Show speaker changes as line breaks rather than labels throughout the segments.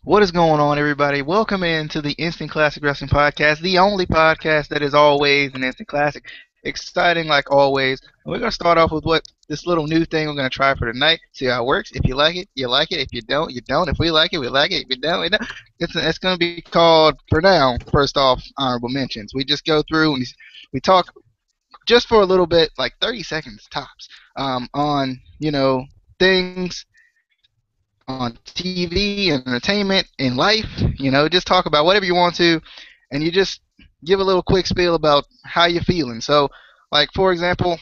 What is going on, everybody? Welcome into the Instant Classic Wrestling Podcast, the only podcast that is always an instant classic. Exciting like always. And we're going to start off with what this little new thing we're going to try for tonight. See how it works. If you like it, you like it. If you don't, you don't. If we like it, we like it. If you don't, we don't. It's going to be called, for now, first off, honorable mentions. We just go through and we talk just for a little bit, like 30 seconds tops, on, things on TV, entertainment, in life. Just talk about whatever you want to, and you just give a little quick spiel about how you're feeling. So, like for example,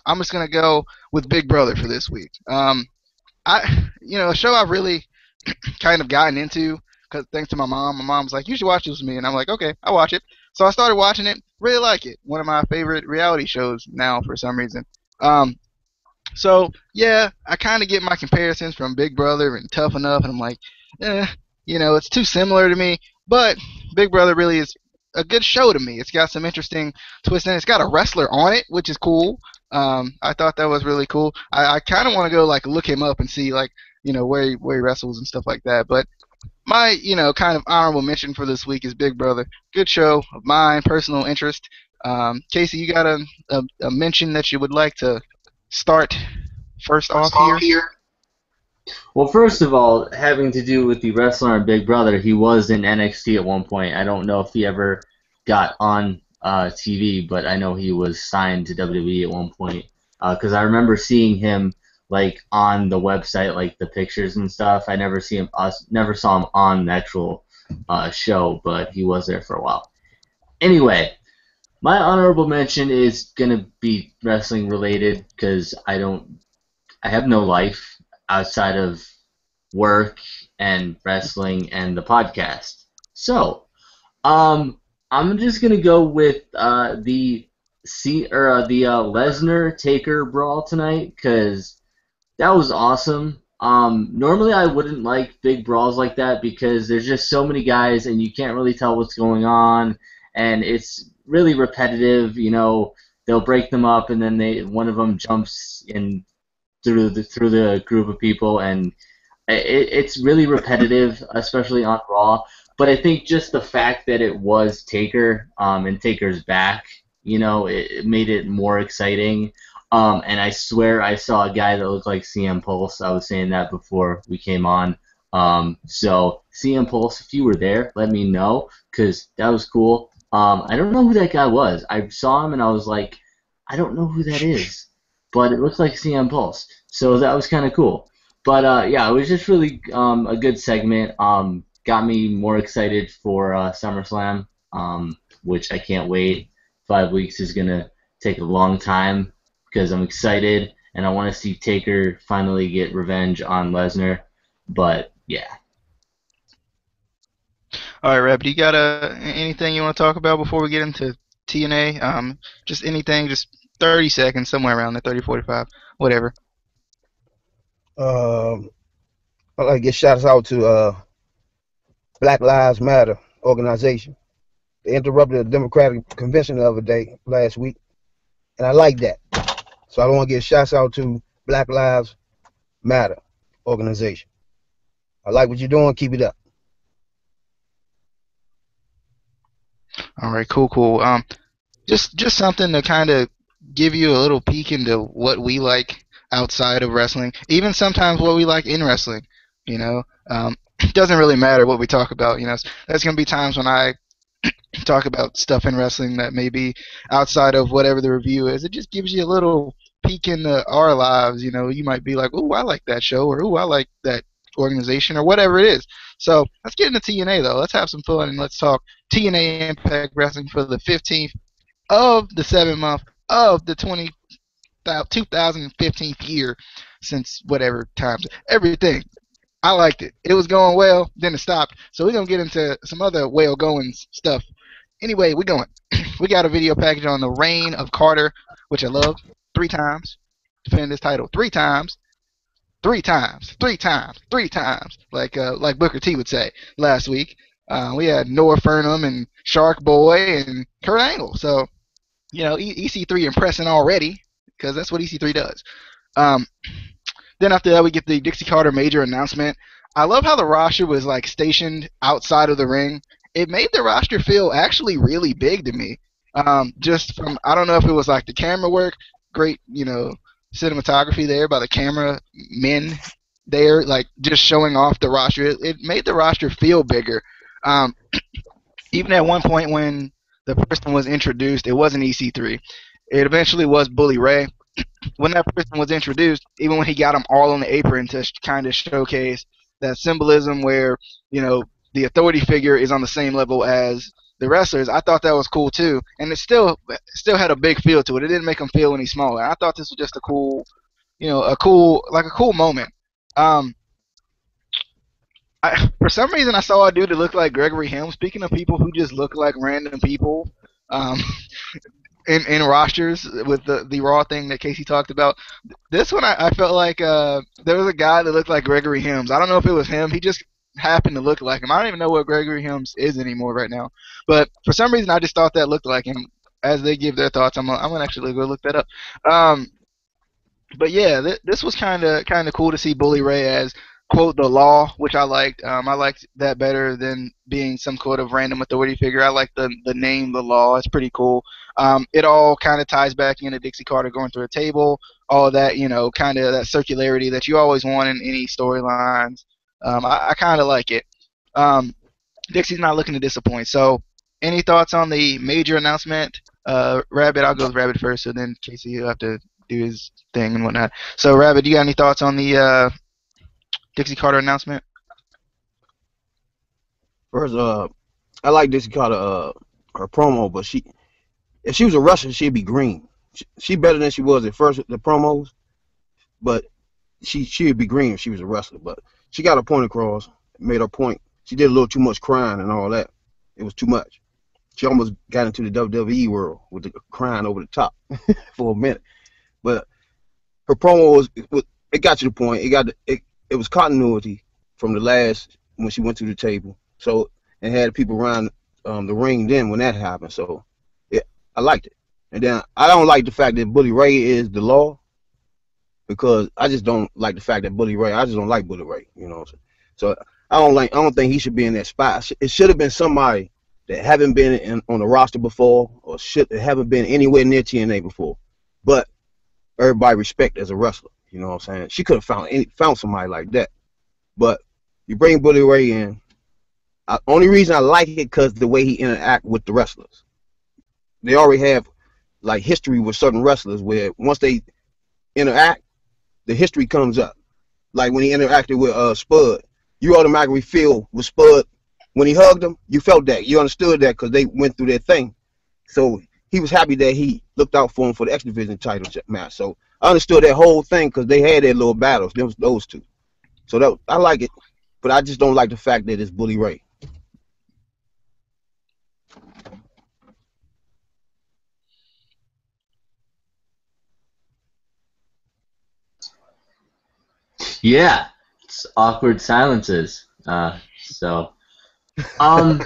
I'm just gonna go with Big Brother for this week. A show I've really kind of gotten into because thanks to my mom. My mom's like, "You should watch this with me," and I'm like, "Okay, I'll watch it." So I started watching it. Really like it. One of my favorite reality shows now for some reason. Um, so yeah, I kind of get my comparisons from Big Brother and Tough Enough, and I'm like, eh, it's too similar to me. But Big Brother really is a good show to me. It's got some interesting twists in it. It's got a wrestler on it, which is cool. I thought that was really cool. I kind of want to go like look him up and see like where he wrestles and stuff like that. But my kind of honorable mention for this week is Big Brother. Good show of mine, personal interest. Casey, you got a mention that you would like to start first off here?
Well, first of all, having to do with the wrestler and Big Brother, he was in NXT at one point. I don't know if he ever got on TV, but I know he was signed to WWE at one point. Because I remember seeing him like on the website, like the pictures and stuff. I never saw him on the actual show, but he was there for a while. Anyway, my honorable mention is gonna be wrestling related because I have no life outside of work and wrestling and the podcast. So, I'm just gonna go with the Lesnar Taker brawl tonight because that was awesome. Normally I wouldn't like big brawls like that because there's just so many guys and you can't really tell what's going on, and it's really repetitive. They'll break them up and then one of them jumps in through the group of people, and it's really repetitive, especially on Raw. But I think just the fact that it was Taker and Taker's back, it made it more exciting. And I swear I saw a guy that looked like CM Pulse. I was saying that before we came on. So CM Pulse, if you were there, let me know because that was cool. I don't know who that guy was. I saw him and I was like, I don't know who that is, but it looks like CM Pulse. So that was kind of cool. But yeah, it was just really a good segment. Got me more excited for SummerSlam, which I can't wait. 5 weeks is gonna take a long time because I'm excited and I want to see Taker finally get revenge on Lesnar. But yeah.
All right, Rap, do you got anything you want to talk about before we get into TNA? Just anything, just 30 seconds, somewhere around there, 30, 45, whatever.
Um, I'd like to give shout out to Black Lives Matter organization. They interrupted the Democratic convention the other day, last week, and I like that. So I want to give shouts out to Black Lives Matter organization. I like what you're doing. Keep it up.
All right, cool, cool. Just something to kind of give you a little peek into what we like outside of wrestling, even sometimes what we like in wrestling. It doesn't really matter what we talk about. There's gonna be times when I talk about stuff in wrestling that may be outside of whatever the review is. It just gives you a little peek into our lives. You might be like, "Ooh, I like that show," or "Ooh, I like that organization," or whatever it is. So let's get into TNA though. Let's have some fun and let's talk TNA Impact Wrestling for the 15th of the 7th month of the 2015 year, since whatever times everything. I liked it. It was going well, then it stopped. So we're gonna get into some other well going stuff. Anyway, we're going. We got a video package on the Reign of Carter, which I love. 3 times. Defending this title 3 times. 3 times. 3 times. 3 times. Like Booker T would say last week. We had Noah Furnham and Shark Boy and Kurt Angle. So, EC3 impressing already because that's what EC3 does. Um, then after that, we get the Dixie Carter major announcement. I love how the roster was like stationed outside of the ring. It made the roster feel actually really big to me. Just from I don't know if it was like the camera work, great cinematography there by the camera men there, like just showing off the roster. It made the roster feel bigger. Um, Even at one point when the person was introduced, it wasn't EC3. It eventually was Bully Ray. When that person was introduced, even when he got them all on the apron to kind of showcase that symbolism where, you know, the authority figure is on the same level as the wrestlers, I thought that was cool too. And it still had a big feel to it. It didn't make them feel any smaller. I thought this was just a cool, a cool moment. Um, for some reason, I saw a dude that looked like Gregory Helms. Speaking of people who just look like random people, um, in rosters with the Raw thing that Casey talked about. This one I felt like there was a guy that looked like Gregory Helms. I don't know if it was him. He just happened to look like him. I don't even know what Gregory Helms is anymore right now. But for some reason I just thought that looked like him. As they give their thoughts, I'm gonna actually go look that up. Um, but yeah, this was kind of cool to see Bully Ray as quote the law, which I liked. I liked that better than being some sort of random authority figure. I like the name the law. It's pretty cool. It all kind of ties back into Dixie Carter going through a table, all of that, kind of that circularity that you always want in any storylines. I kind of like it. Dixie's not looking to disappoint. So, any thoughts on the major announcement? Rabbit, I'll go with Rabbit first, so then Casey will have to do his thing and whatnot. So, Rabbit, you got any thoughts on the Dixie Carter announcement?
First, I like Dixie Carter, her promo, but if she was a wrestler, she'd be green. She better than she was at first with the promos, but she'd be green if she was a wrestler. But she got her point across, made her point. She did a little too much crying and all that. It was too much. She almost got into the WWE world with the crying over the top for a minute. But her promo it got to the point. It was continuity from the last when she went to the table. So and had people around the ring then when that happened. So I liked it. And then I don't like the fact that Bully Ray is the law, because I just don't like the fact that I just don't like Bully Ray, you know what I'm saying? So I don't think he should be in that spot. It should have been somebody that haven't been on the roster before, or haven't been anywhere near TNA before. But everybody respect as a wrestler, you know what I'm saying? She could have found somebody like that. But you bring Bully Ray in. Only reason I like it because the way he interact with the wrestlers. They already have like history with certain wrestlers where once they interact, the history comes up. Like when he interacted with Spud, you automatically feel with Spud when he hugged him, you felt that. You understood that because they went through their thing. So he was happy that he looked out for him for the X Division title match. So I understood that whole thing because they had their little battles. There was those two. So I like it, but I just don't like the fact that it's Bully Ray.
Yeah, it's awkward silences. So, um,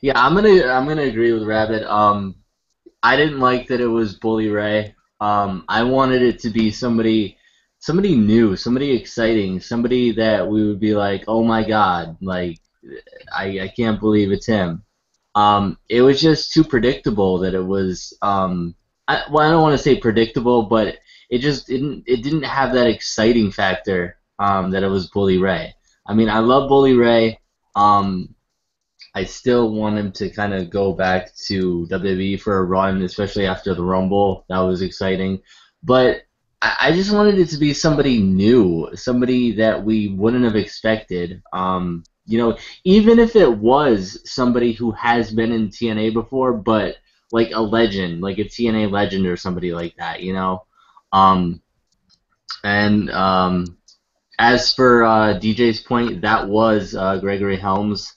yeah, I'm gonna agree with Rabbit. I didn't like that it was Bully Ray. I wanted it to be somebody new, somebody exciting, somebody that we would be like, oh my God, like I can't believe it's him. It was just too predictable that it was. I don't want to say predictable, but it didn't have that exciting factor that it was Bully Ray. I mean, I love Bully Ray. I still want him to kind of go back to WWE for a run, especially after the Rumble. That was exciting. But I just wanted it to be somebody new, somebody that we wouldn't have expected. Even if it was somebody who has been in TNA before, but like a legend, like a TNA legend or somebody like that, you know? As for DJ's point, that was Gregory Helms.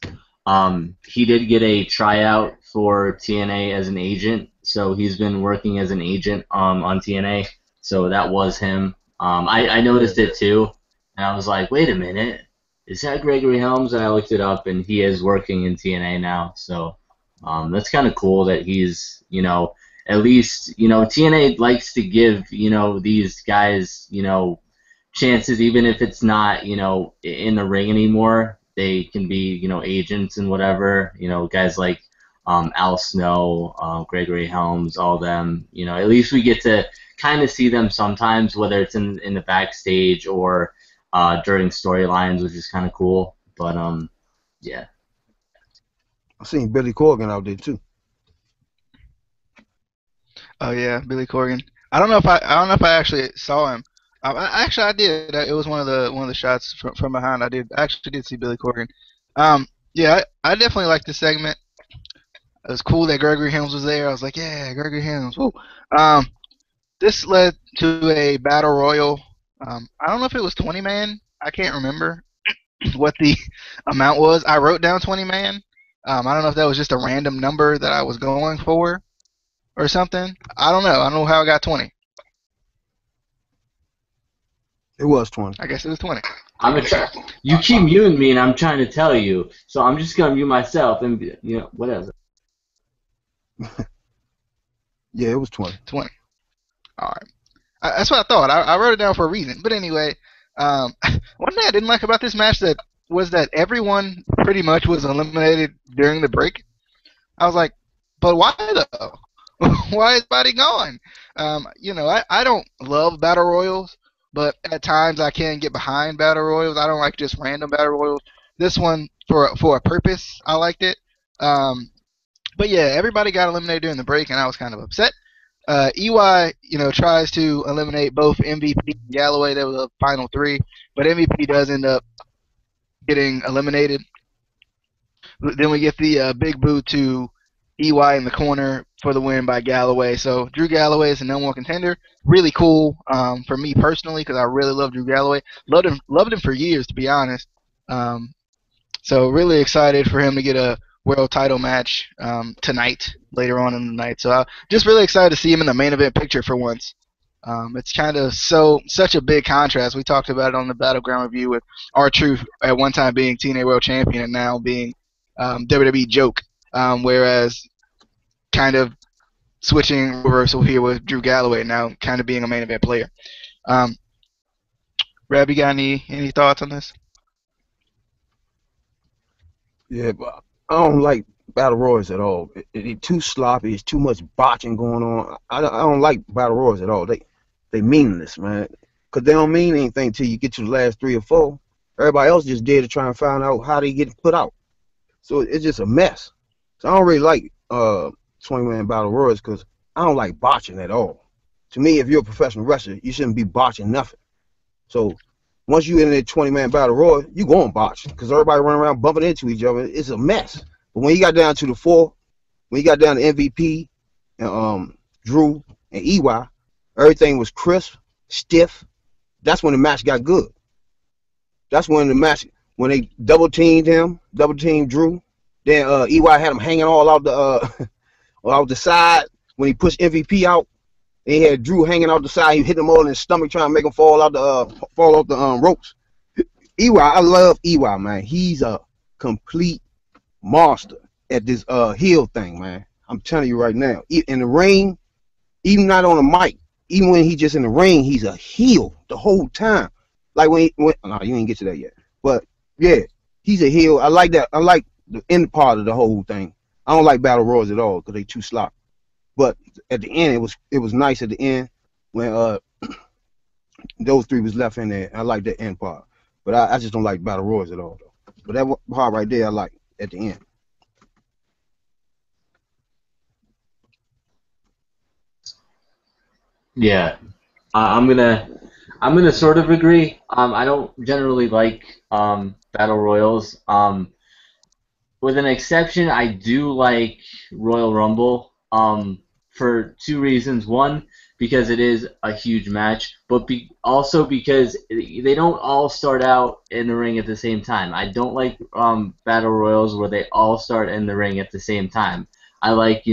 He did get a tryout for TNA as an agent, so he's been working as an agent on TNA. So that was him. I noticed it too, and I was like, wait a minute, is that Gregory Helms? And I looked it up, and he is working in TNA now. So that's kind of cool that he's, at least, TNA likes to give, these guys, chances, even if it's not, in the ring anymore, they can be, agents and whatever. Guys like Al Snow, Gregory Helms, all them. At least we get to kind of see them sometimes, whether it's in the backstage or during storylines, which is kind of cool. But yeah.
I seen Billy Corgan out there too.
Oh yeah, Billy Corgan. I don't know if I actually saw him. I did. It was one of the shots from behind. I actually did see Billy Corgan. Yeah, I definitely liked this segment. It was cool that Gregory Helms was there. I was like, yeah, Gregory Helms. Woo. Um, this led to a battle royal. I don't know if it was 20 man. I can't remember what the amount was. I wrote down 20 man. I don't know if that was just a random number that I was going for or something. I don't know. I don't know how I got 20.
It was 20.
I guess it was 20.
You keep muting me, and I'm trying to tell you, so I'm just gonna mute myself and whatever.
Yeah, it was 20.
20. All right. That's what I thought. I wrote it down for a reason. But anyway, one thing I didn't like about this match was that everyone pretty much was eliminated during the break. I was like, but why though? Why is everybody gone? I don't love battle royals, but at times I can get behind battle royals. I don't like just random battle royals. This one, for a purpose, I liked it. But yeah, everybody got eliminated during the break, and I was kind of upset. EY, tries to eliminate both MVP and Galloway. That was the final three, but MVP does end up getting eliminated. Then we get the big boot to EY in the corner for the win by Galloway. So Drew Galloway is the number one contender. Really cool for me personally because I really love Drew Galloway. Loved him for years, to be honest. So really excited for him to get a world title match tonight, later on in the night. So just really excited to see him in the main event picture for once. It's kind of such a big contrast. We talked about it on the Battleground review with R-Truth at one time being TNA World Champion and now being WWE Joke. Whereas kind of switching reversal here with Drew Galloway now kind of being a main event player. Rab, you got any thoughts on this?
Yeah, but I don't like battle royals at all. It's too sloppy. It's too much botching going on. I don't like battle royals at all. They meaningless, man. Because they don't mean anything till you get to the last 3 or 4. Everybody else just did to try and find out how they get put out. So it's just a mess. So I don't really like 20-man battle royals because I don't like botching at all. To me, if you're a professional wrestler, you shouldn't be botching nothing. So once you're in a 20-man battle royal, you go and botch because everybody running around bumping into each other. It's a mess. But when you got down to the 4, when you got down to MVP and Drew and EY, everything was crisp, stiff. That's when the match got good. That's when when they double teamed Drew. Then EY had him hanging all out the side. When he pushed MVP out, he had Drew hanging out the side. He hit him all in his stomach, trying to make him fall off the ropes. EY, I love EY, man. He's a complete monster at this heel thing, man. I'm telling you right now. In the ring, even not on the mic, even when he's just in the ring, he's a heel the whole time. Like no, you ain't get to that yet. But yeah, he's a heel. I like that. I like the end part of the whole thing. I don't like battle royals at all because they too sloppy. But at the end, it was nice at the end when those 3 was left in there. I like that end part. But I just don't like battle royals at all, though. But that part right there, I like at the end.
Yeah, I'm gonna sort of agree. I don't generally like battle royals. With an exception, I do like Royal Rumble. For 2 reasons. One, because it is a huge match, but also because they don't all start out in the ring at the same time. I don't like battle royals where they all start in the ring at the same time. I like,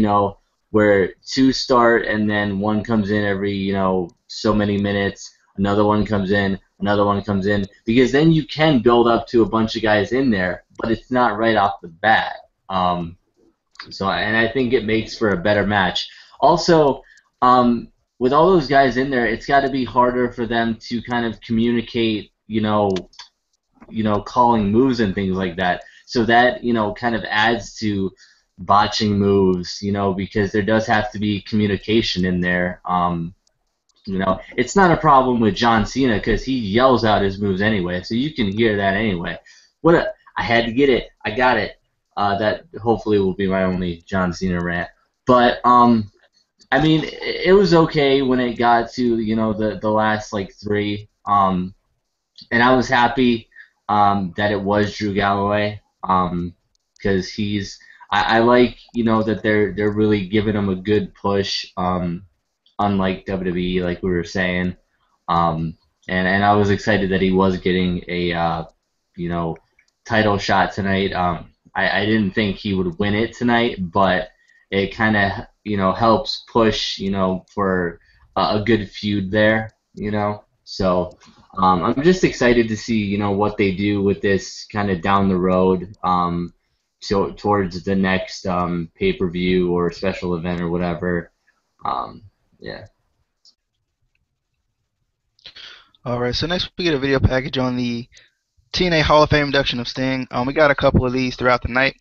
where 2 start and then 1 comes in every, so many minutes, another one comes in, because then you can build up to a bunch of guys in there, but it's not right off the bat. And I think it makes for a better match. Also, with all those guys in there, it's got to be harder for them to kind of communicate, calling moves and things like that. So that, kind of adds to botching moves, because there does have to be communication in there. It's not a problem with John Cena because he yells out his moves anyway, so you can hear that anyway. I had to get it. I got it. That hopefully will be my only John Cena rant. But I mean, it was okay when it got to the last like three. And I was happy that it was Drew Galloway because I like that they're really giving him a good push. Unlike WWE, like we were saying. And I was excited that he was getting a title shot tonight. I didn't think he would win it tonight, but it kind of helps push for a good feud there. So I'm just excited to see what they do with this kind of down the road. So towards the next pay-per-view or special event or whatever. Yeah.
All right, so next we get a video package on the TNA Hall of Fame induction of Sting. We got a couple of these throughout the night,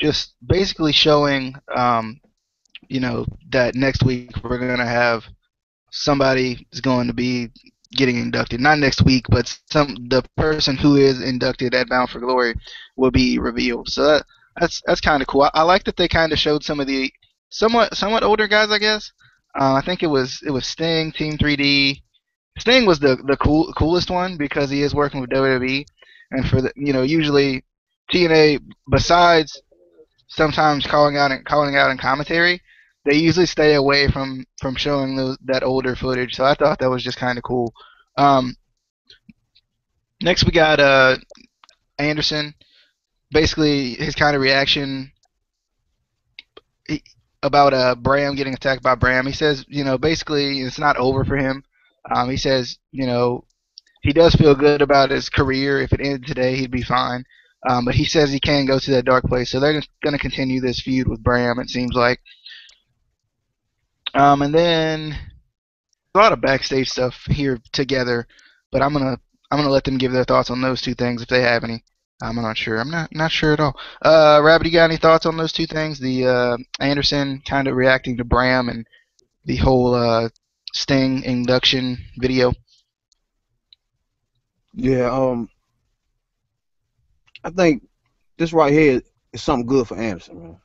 just basically showing, that next week we're gonna have somebody is going to be getting inducted. Not next week, but the person who is inducted at Bound for Glory will be revealed. So that's kind of cool. I like that they kind of showed some of the somewhat older guys, I guess. I think it was Sting, Team 3D. Sting was the coolest one because he is working with WWE, and for the usually TNA, besides sometimes calling out in commentary, they usually stay away from showing that older footage. So I thought that was just kind of cool. Um, Next we got Anderson. Basically his kind of reaction about Bram getting attacked by Bram. He says basically it's not over for him. He says he does feel good about his career. If it ended today, he'd be fine. But he says he can go to that dark place. So they're going to continue this feud with Bram, it seems like. And then a lot of backstage stuff here together, but I'm gonna let them give their thoughts on those two things if they have any. I'm not sure. I'm not sure at all. Rabbit, you got any thoughts on those two things? The Anderson kind of reacting to Bram and the whole Sting induction video.
Yeah, I think this right here is something good for Anderson, man.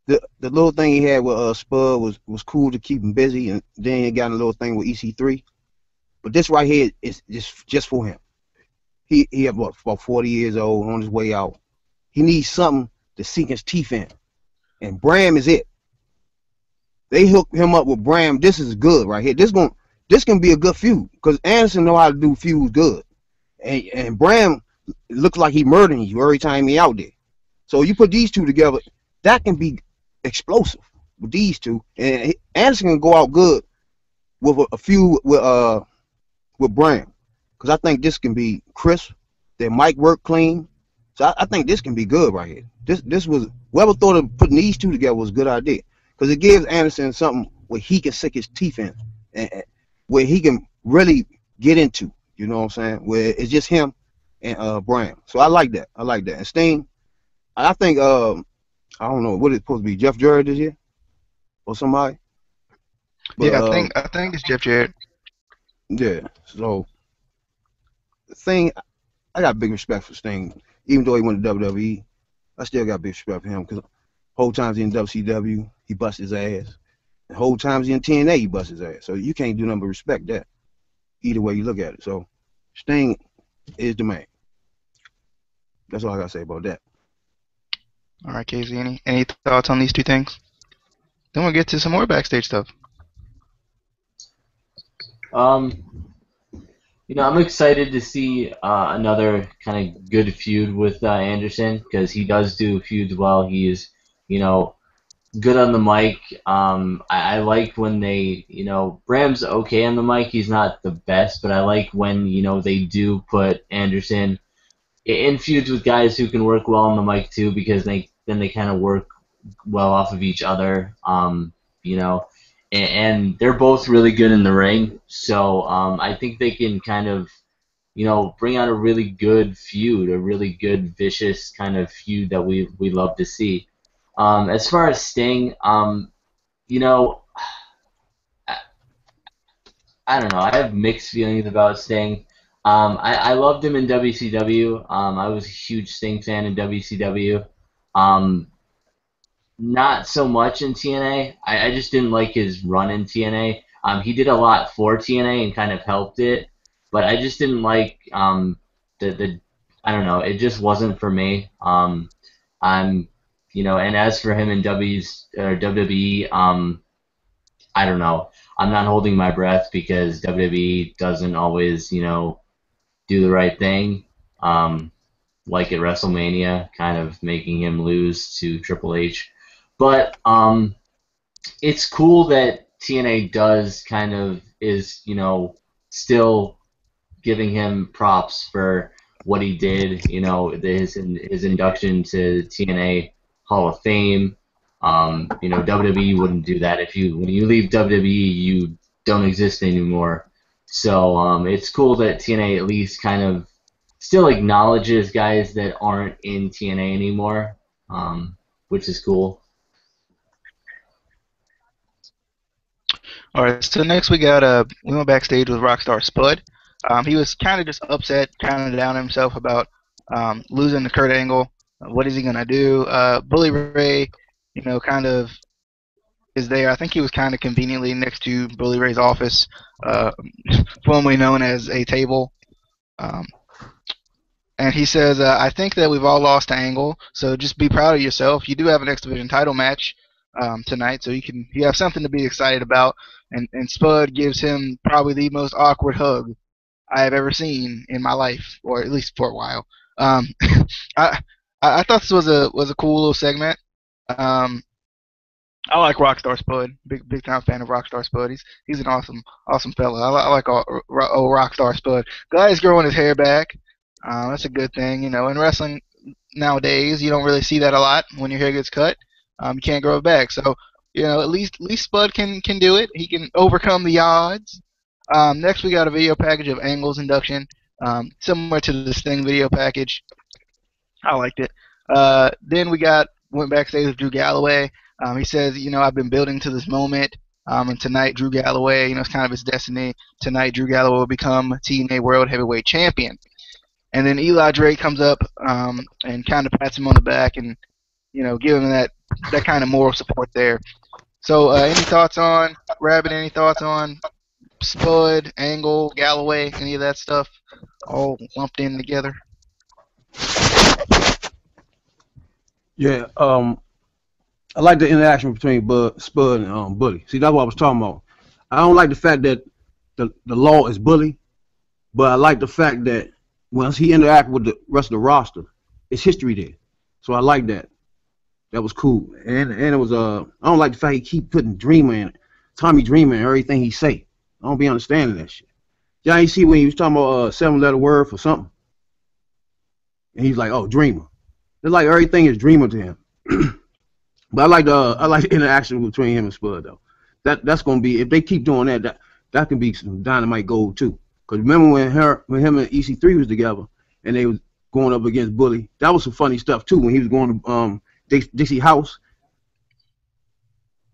The little thing he had with Spud was cool to keep him busy, and then he got a little thing with EC3. But this right here is just for him. He about 40 years old, on his way out. He needs something to sink his teeth in, and Bram is it. They hooked him up with Bram. This is good right here. This can be a good feud because Anderson know how to do feuds good, and Bram looks like he murdering you every time he out there. So you put these two together, that can be explosive with these two, and Anderson can go out good with a feud with Bram, because I think this can be crisp. Their mic work clean, so I think this can be good right here. This was whoever thought of putting these two together was a good idea, because it gives Anderson something where he can sink his teeth in, and where he can really get into. You know what I'm saying? Where it's just him and Bram. So I like that. I like that. And Sting, I think I don't know what it's supposed to be. Jeff Jarrett this year or somebody. But,
yeah, I think it's Jeff Jarrett.
Yeah. So the thing, I got big respect for Sting, even though he went to WWE. I still got big respect for him because whole times he in WCW, he bust his ass. The whole times he in TNA, he bust his ass. So you can't do nothing but respect that. Either way you look at it. So Sting is the man. That's all I gotta say about that.
All right, Casey, any thoughts on these two things? Then we'll get to some more backstage stuff.
I'm excited to see another kind of good feud with Anderson because he does do feuds well. He is, good on the mic. I like when they, Bram's okay on the mic. He's not the best, but I like when, they do put Anderson in feuds with guys who can work well on the mic too, because they kind of work well off of each other. and they're both really good in the ring. So I think they can kind of, bring out a really good feud, a really good vicious kind of feud that we love to see. As far as Sting, you know, I, I don't know. I have mixed feelings about Sting. I loved him in WCW. I was a huge Sting fan in WCW. Um, Not so much in TNA. I just didn't like his run in TNA. He did a lot for TNA and kind of helped it, but I just didn't like the I don't know. It just wasn't for me. I'm and as for him in WWE, I don't know. I'm not holding my breath because WWE doesn't always do the right thing. Like at WrestleMania, kind of making him lose to Triple H. But it's cool that TNA does kind of is still giving him props for what he did. His induction to TNA Hall of Fame. WWE wouldn't do that when you leave WWE, you don't exist anymore. So it's cool that TNA at least kind of still acknowledges guys that aren't in TNA anymore, which is cool.
All right, so next we went backstage with Rockstar Spud. He was kind of just upset, kind of down on himself about losing to Kurt Angle. What is he gonna do? Bully Ray, kind of is there. I think he was kind of conveniently next to Bully Ray's office, formerly known as a table. Um, and he says, I think that we've all lost to Angle, so just be proud of yourself. You do have an X Division title match tonight, so you have something to be excited about. And Spud gives him probably the most awkward hug I have ever seen in my life, or at least for a while. I I thought this was a cool little segment. Um, I like Rockstar Spud. Big time fan of Rockstar Spud. He's an awesome fella. I like old Rockstar Spud. Glad he's growing his hair back. That's a good thing. In wrestling nowadays, you don't really see that a lot when your hair gets cut. You can't grow it back. So at least Spud can do it. He can overcome the odds. Next, we got a video package of Angle's induction, similar to the Sting video package. I liked it. Then went backstage with Drew Galloway. He says, I've been building to this moment, and tonight Drew Galloway, it's kind of his destiny. Tonight Drew Galloway will become TNA World Heavyweight Champion. And then Eli Drake comes up and kind of pats him on the back and, give him that kind of moral support there. So any thoughts on Rabbit? Any thoughts on Spud, Angle, Galloway, any of that stuff all lumped in together?
Yeah, I like the interaction between Spud and Bully. See, that's what I was talking about. I don't like the fact that the law is Bully, but I like the fact that once he interacted with the rest of the roster, it's history there. So I like that. That was cool. And it was I don't like the fact he keep putting Tommy Dreamer in everything he say. I don't be understanding that shit. Yeah, you see when he was talking about a 7-letter word for something, and he's like, "Oh, Dreamer." It's like everything is Dreamer to him. But I like the interaction between him and Spud though. That's gonna be, if they keep doing that can be some dynamite gold too. Cause remember when him and EC3 was together and they was going up against Bully, that was some funny stuff too. When he was going to Dixie House,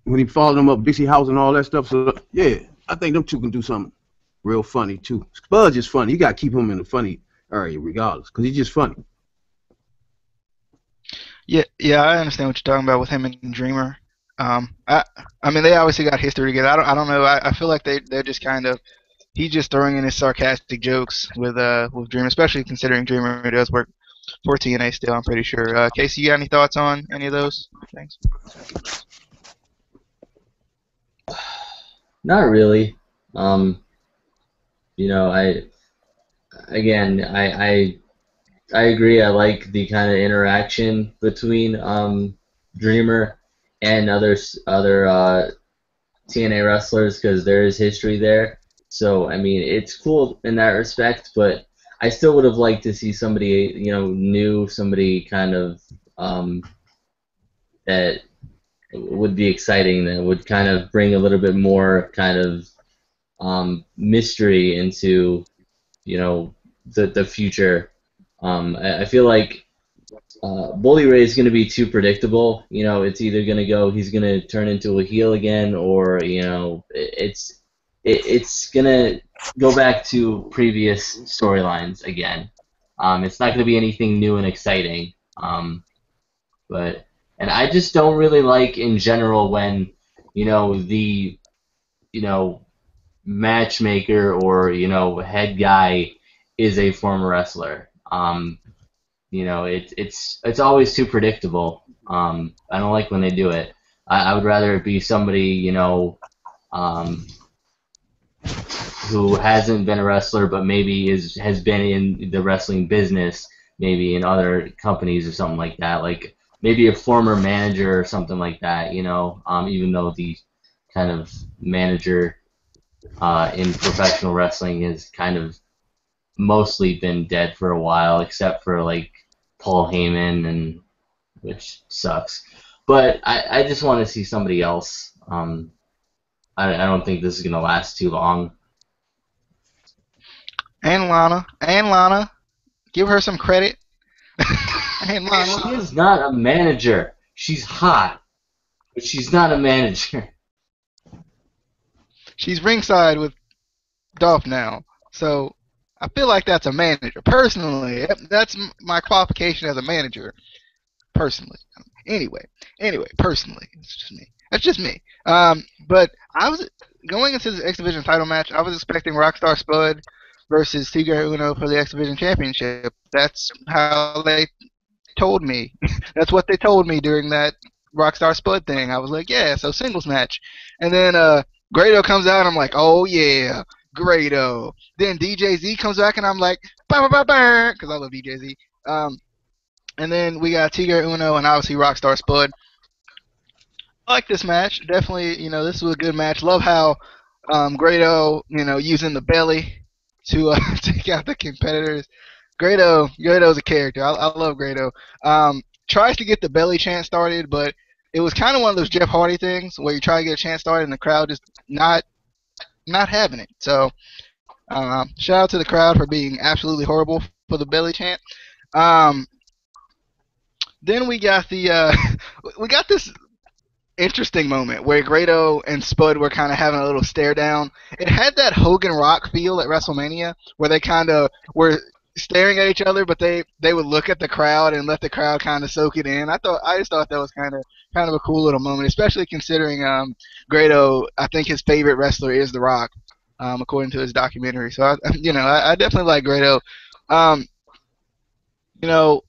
when he followed him up Dixie House and all that stuff. So yeah, I think them two can do something real funny too. Spud's just funny. You gotta keep him in the funny area regardless, cause he's just funny.
Yeah, I understand what you're talking about with him and Dreamer. I mean, they obviously got history together. I don't know. I feel like they're just kind of, he's just throwing in his sarcastic jokes with Dreamer, especially considering Dreamer does work for TNA still. I'm pretty sure. Casey, you got any thoughts on any of those things?
Not really. I agree. I like the kind of interaction between Dreamer and other TNA wrestlers because there is history there. So I mean, it's cool in that respect. But I still would have liked to see somebody new, somebody kind of that would be exciting. That would kind of bring a little bit more kind of mystery into, you know, the future. I feel like Bully Ray is going to be too predictable. You know, it's either going to go, he's going to turn into a heel again, or, you know, it's going to go back to previous storylines again. It's not going to be anything new and exciting. And I just don't really like in general when, you know, the, you know, matchmaker or, you know, head guy is a former wrestler. You know, it's always too predictable. I don't like when they do it. I would rather it be somebody, you know, who hasn't been a wrestler but maybe has been in the wrestling business, maybe in other companies or something like that. Like maybe a former manager or something like that, you know, even though the kind of manager in professional wrestling has kind of mostly been dead for a while, except for like Paul Heyman, and which sucks. But I just want to see somebody else. I don't think this is gonna last too long.
And Lana, give her some credit. And Lana.
She is not a manager. She's hot, but she's not a manager.
She's ringside with Dolph now, so I feel like that's a manager. Personally, that's my qualification as a manager. Personally. Anyway, personally, it's just me. That's just me. But I was going into this X Division title match. I was expecting Rockstar Spud versus Tigre Uno for the X Division Championship. That's how they told me. That's what they told me during that Rockstar Spud thing. I was like, yeah, so singles match. And then Grado comes out, and I'm like, oh yeah, Grado. Then DJ Z comes back, and I'm like, bah, bah, bah, bah, because I love DJ Z. And then we got Tigre Uno and obviously Rockstar Spud. I like this match. Definitely, you know, this was a good match. Love how Grado, you know, using the belly to take out the competitors. Grado's a character. I love Grado. Tries to get the belly chant started, but it was kind of one of those Jeff Hardy things where you try to get a chant started and the crowd just not having it. So shout out to the crowd for being absolutely horrible for the belly chant. Then we got this interesting moment where Grado and Spud were kind of having a little stare down. It had that Hogan Rock feel at WrestleMania where they kind of were staring at each other, but they would look at the crowd and let the crowd kind of soak it in. I just thought that was kind of a cool little moment, especially considering Grado, I think his favorite wrestler is The Rock, according to his documentary. So I definitely like Grado. You know,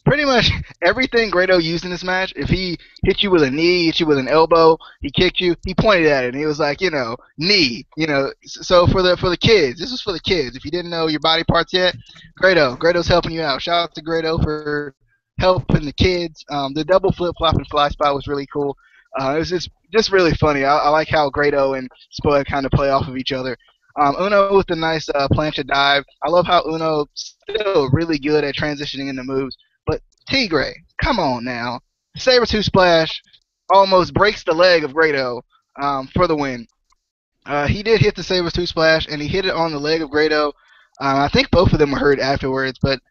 pretty much everything Grado used in this match, if he hit you with a knee, hit you with an elbow, he kicked you, he pointed at it and he was like, you know, knee, you know. So for the kids, this was for the kids. If you didn't know your body parts yet, Grado's helping you out. Shout out to Grado for helping the kids. The double flip flop and fly spot was really cool. It was just really funny. I like how Grado and Spud kind of play off of each other. Uno with the nice plancha dive. I love how Uno's still really good at transitioning into moves. But Tigre, come on now. Saber-tooth splash almost breaks the leg of Grado for the win. He did hit the Saber-tooth splash, and he hit it on the leg of Grado. I think both of them were hurt afterwards, but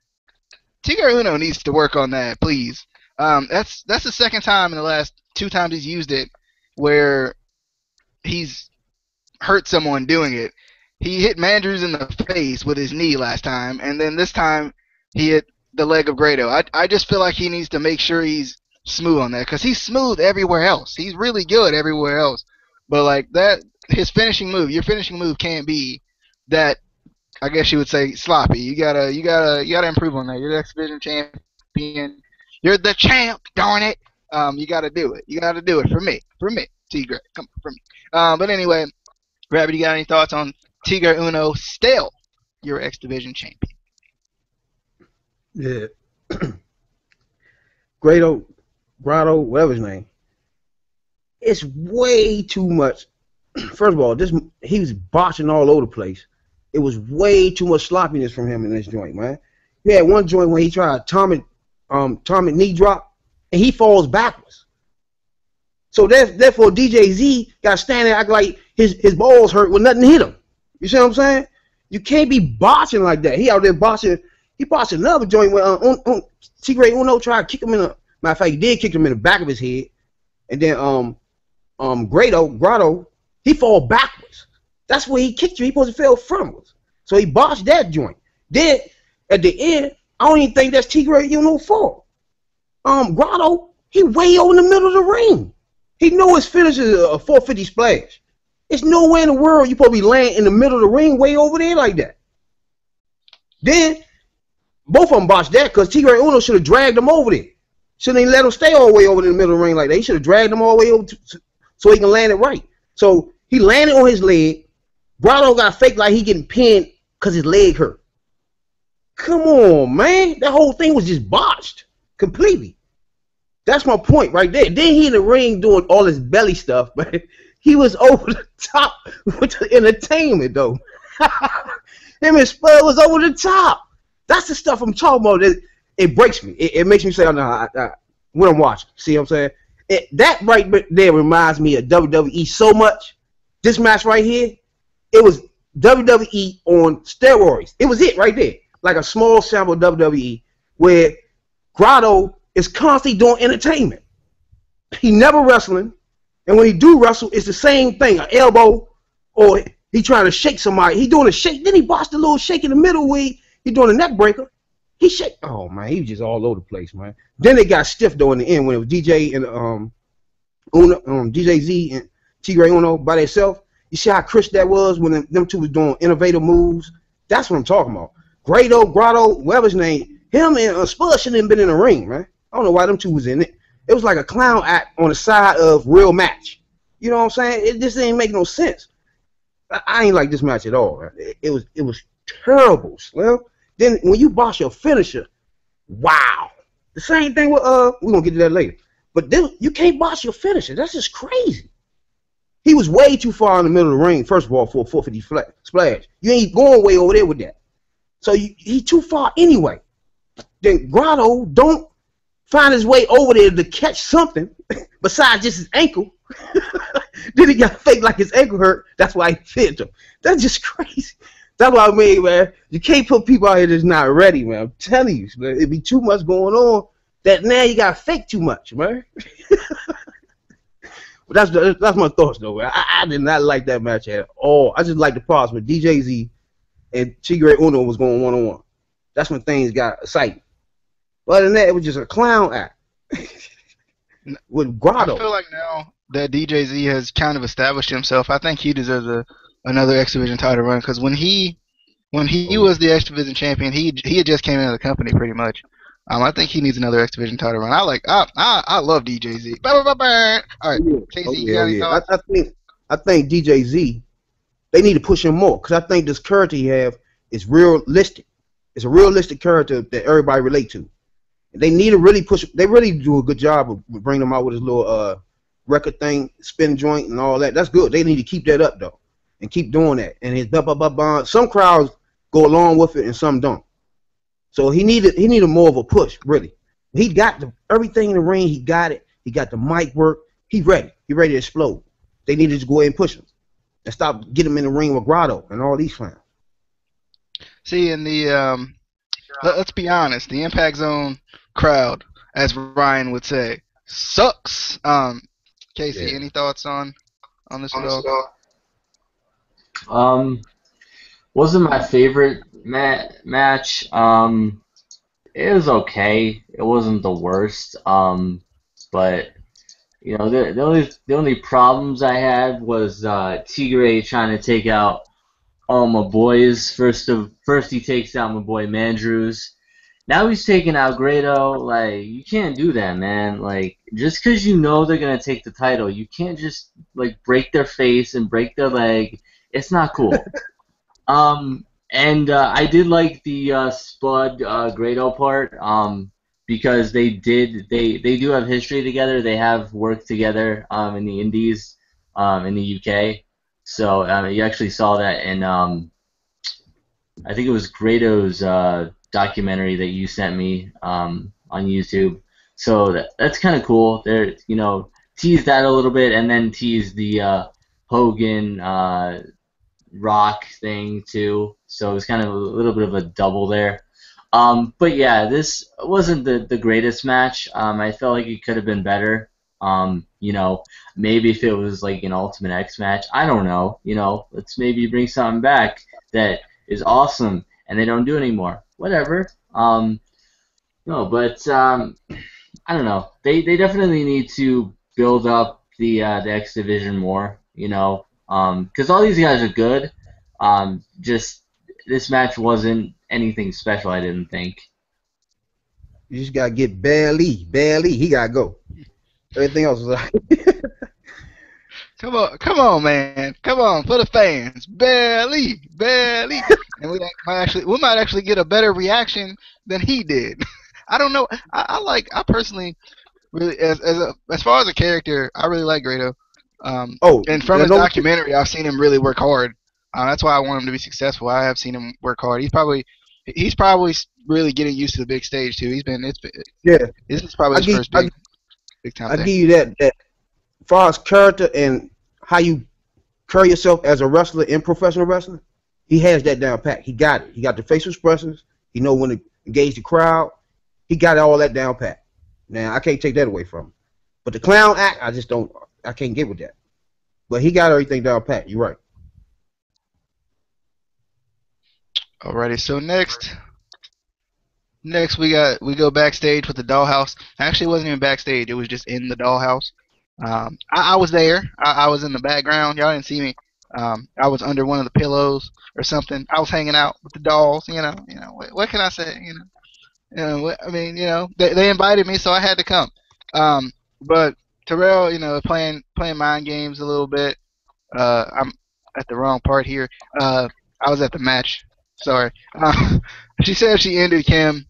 Tigre Uno needs to work on that, please. That's the second time in the last 2 times he's used it where he's hurt someone doing it. He hit Mandrews in the face with his knee last time, and then this time he hit the leg of Grado. I just feel like he needs to make sure he's smooth on that, because he's smooth everywhere else. He's really good everywhere else. But like that, his finishing move, your finishing move can't be that, I guess you would say, sloppy. You gotta improve on that. You're the X Division champion. You're the champ, darn it. You gotta do it. You gotta do it for me, Tigre. Come on, for me. But anyway, Rabbit, you got any thoughts on Tigre Uno still your X Division champion?
Yeah. Grado, whatever his name. It's way too much. First of all, he was botching all over the place. It was way too much sloppiness from him in this joint, man. He had one joint where he tried a atomic knee drop, and he falls backwards. So therefore DJZ got to stand there act like his balls hurt when nothing hit him. You see what I'm saying? You can't be boxing like that. He out there boxing. He boxed another joint where Tigre Uno tried to kick him in the. Matter of fact, he did kick him in the back of his head, and then Grotto, he fall backwards. That's where he kicked you. He supposed to fall frontwards. So he botched that joint. Then at the end, I don't even think that's Tigre Uno fault. Grotto, he way over in the middle of the ring. He know his finish is a 450 splash. There's nowhere in the world you supposed to be laying in the middle of the ring way over there like that. Then both of them botched that because Tigre Uno should have dragged him over there. Shouldn't even let him stay all the way over in the middle of the ring like that. He should have dragged him all the way over so he can land it right. So he landed on his leg. Grotto got fake like he getting pinned because his leg hurt. Come on, man. That whole thing was just botched completely. That's my point right there. Then he in the ring doing all this belly stuff, but he was over the top with the entertainment, though. Him and Spud was over the top. That's the stuff I'm talking about. It breaks me. It makes me say, oh, no, when I'm watching. See what I'm saying? That right there reminds me of WWE so much. This match right here, it was WWE on steroids. It was it right there. Like a small sample of WWE where Grotto is constantly doing entertainment. He never wrestling. And when he do wrestle, it's the same thing. An elbow or he trying to shake somebody. He doing a shake. Then he botched a little shake in the middle where he doing a neck breaker. He shake. Oh, man. He was just all over the place, man. Then it got stiff, though, in the end when it was DJ and DJ Z and Tigre Uno by themselves. You see how crisp that was when them two was doing innovative moves? That's what I'm talking about. Grotto, whatever his name, him and Spud shouldn't have been in the ring, man. I don't know why them two was in it. It was like a clown act on the side of real match. You know what I'm saying? It just didn't make no sense. I ain't like this match at all, man. It was terrible, Slim. Then when you boss your finisher, wow. The same thing with we're gonna get to that later. But then you can't boss your finisher. That's just crazy. He was way too far in the middle of the ring, first of all, for a 450 splash. You ain't going way over there with that. So he too far anyway. Then Grotto don't find his way over there to catch something besides just his ankle. Then he got fake like his ankle hurt. That's why he pinned him. That's just crazy. That's what I mean, man. You can't put people out here that's not ready, man. I'm telling you, man. It'd be too much going on that now you got fake too much, man. But that's my thoughts, though, man. I did not like that match at all. I just like the parts with DJZ and Tigre Uno was going one-on-one. That's when things got exciting. But other than that, it was just a clown act with Grotto.
I feel like now that DJZ has kind of established himself, I think he deserves another X Division title run because when he was the X Division champion, he had just came into the company pretty much. I think he needs another X Division title run. I love DJZ. All right, Casey, you got any thoughts?
I think DJZ, they need to push him more because I think this character he have is realistic. It's a realistic character that everybody relate to. They need to really push. They really do a good job of bringing him out with his little record thing, spin joint, and all that. That's good. They need to keep that up though, and keep doing that. And his some crowds go along with it, and some don't. So he needed more of a push, really. He got everything in the ring. He got it. He got the mic work. He ready. He ready to explode. They needed to go ahead and push him and stop getting him in the ring with Grotto and all these clowns.
See, in the let's be honest, the Impact Zone crowd, as Ryan would say, sucks. Casey, any thoughts on this at all?
Wasn't my favorite match. It was okay. It wasn't the worst. But you know, the only problems I had was Tigre trying to take out all my boys. First he takes out my boy Mandrews. Now he's taking out Grado. Like, you can't do that, man. Like, just because you know they're gonna take the title, you can't just like break their face and break their leg. It's not cool. And I did like the Spud Grado part because they do have history together. They have worked together in the Indies in the UK. So you actually saw that in I think it was Grado's documentary that you sent me on YouTube. So that's kind of cool. They're, you know, tease that a little bit, and then tease the Hogan Rock thing too. So it was kind of a little bit of a double there. But yeah, this wasn't the greatest match. I felt like it could have been better. Maybe if it was like an Ultimate X match, I don't know. Let's maybe bring something back that is awesome and they don't do anymore. Whatever. No, but I don't know. They definitely need to build up the X Division more. Because all these guys are good. Just this match wasn't anything special, I didn't think.
You just gotta get Bailey. He gotta go. Everything else is like.
Come on, man. Come on, for the fans. Bailey. And we might actually get a better reaction than he did. I don't know. I personally really, as far as a character, I really like Grado. And from his documentary, I've seen him really work hard. That's why I want him to be successful. I have seen him work hard. He's probably really getting used to the big stage too. This is probably his first big time thing.
I give you that. As far as character and how you carry yourself as a wrestler in professional wrestling, he has that down pat. He got it. He got the facial expressions. He know when to engage the crowd. He got all that down pat. Now I can't take that away from him. But the clown act, I can't get with that. But he got everything down pat. You're right.
Alrighty, so next we go backstage with the Dollhouse. Actually, it wasn't even backstage; it was just in the Dollhouse. I was there. I was in the background. Y'all didn't see me. I was under one of the pillows or something. I was hanging out with the dolls. What can I say? They invited me, so I had to come. But Terrell, playing mind games a little bit. I'm at the wrong part here. I was at the match. Sorry. She said she ended Kim.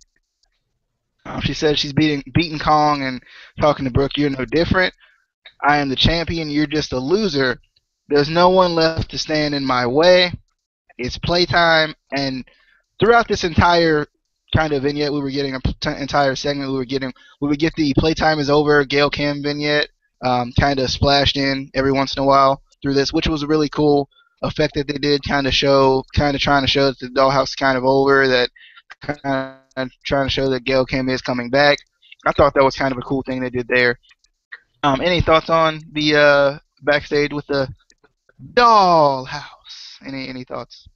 She said she's beating Kong and talking to Brooke. You're no different. I am the champion. You're just a loser. There's no one left to stand in my way. It's playtime. And throughout this entire kind of vignette, we were getting an entire segment. We would get the playtime is over, Gail Kim vignette, kind of splashed in every once in a while through this, which was a really cool effect that they did, kind of trying to show that the Dollhouse is kind of over, that kind of trying to show that Gail Kim is coming back. I thought that was kind of a cool thing they did there. Any thoughts on the backstage with the Dollhouse? Any thoughts?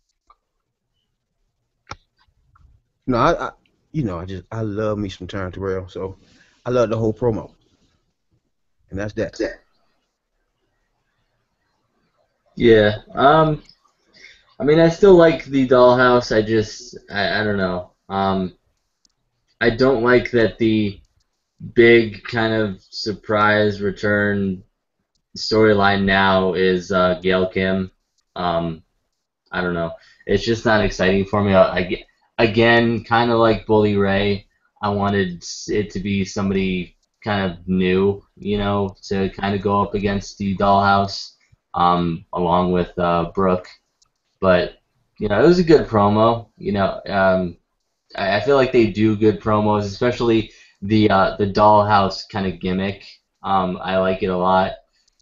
No, I love me some Terrence Terrell, so I love the whole promo, and that's that.
Yeah. I still like the Dollhouse. I don't know. I don't like that the big kind of surprise return storyline now is Gail Kim. I don't know. It's just not exciting for me. Again, kind of like Bully Ray, I wanted it to be somebody kind of new, to kind of go up against the Dollhouse. Along with Brooke, but it was a good promo. I feel like they do good promos, especially the Dollhouse kind of gimmick. I like it a lot,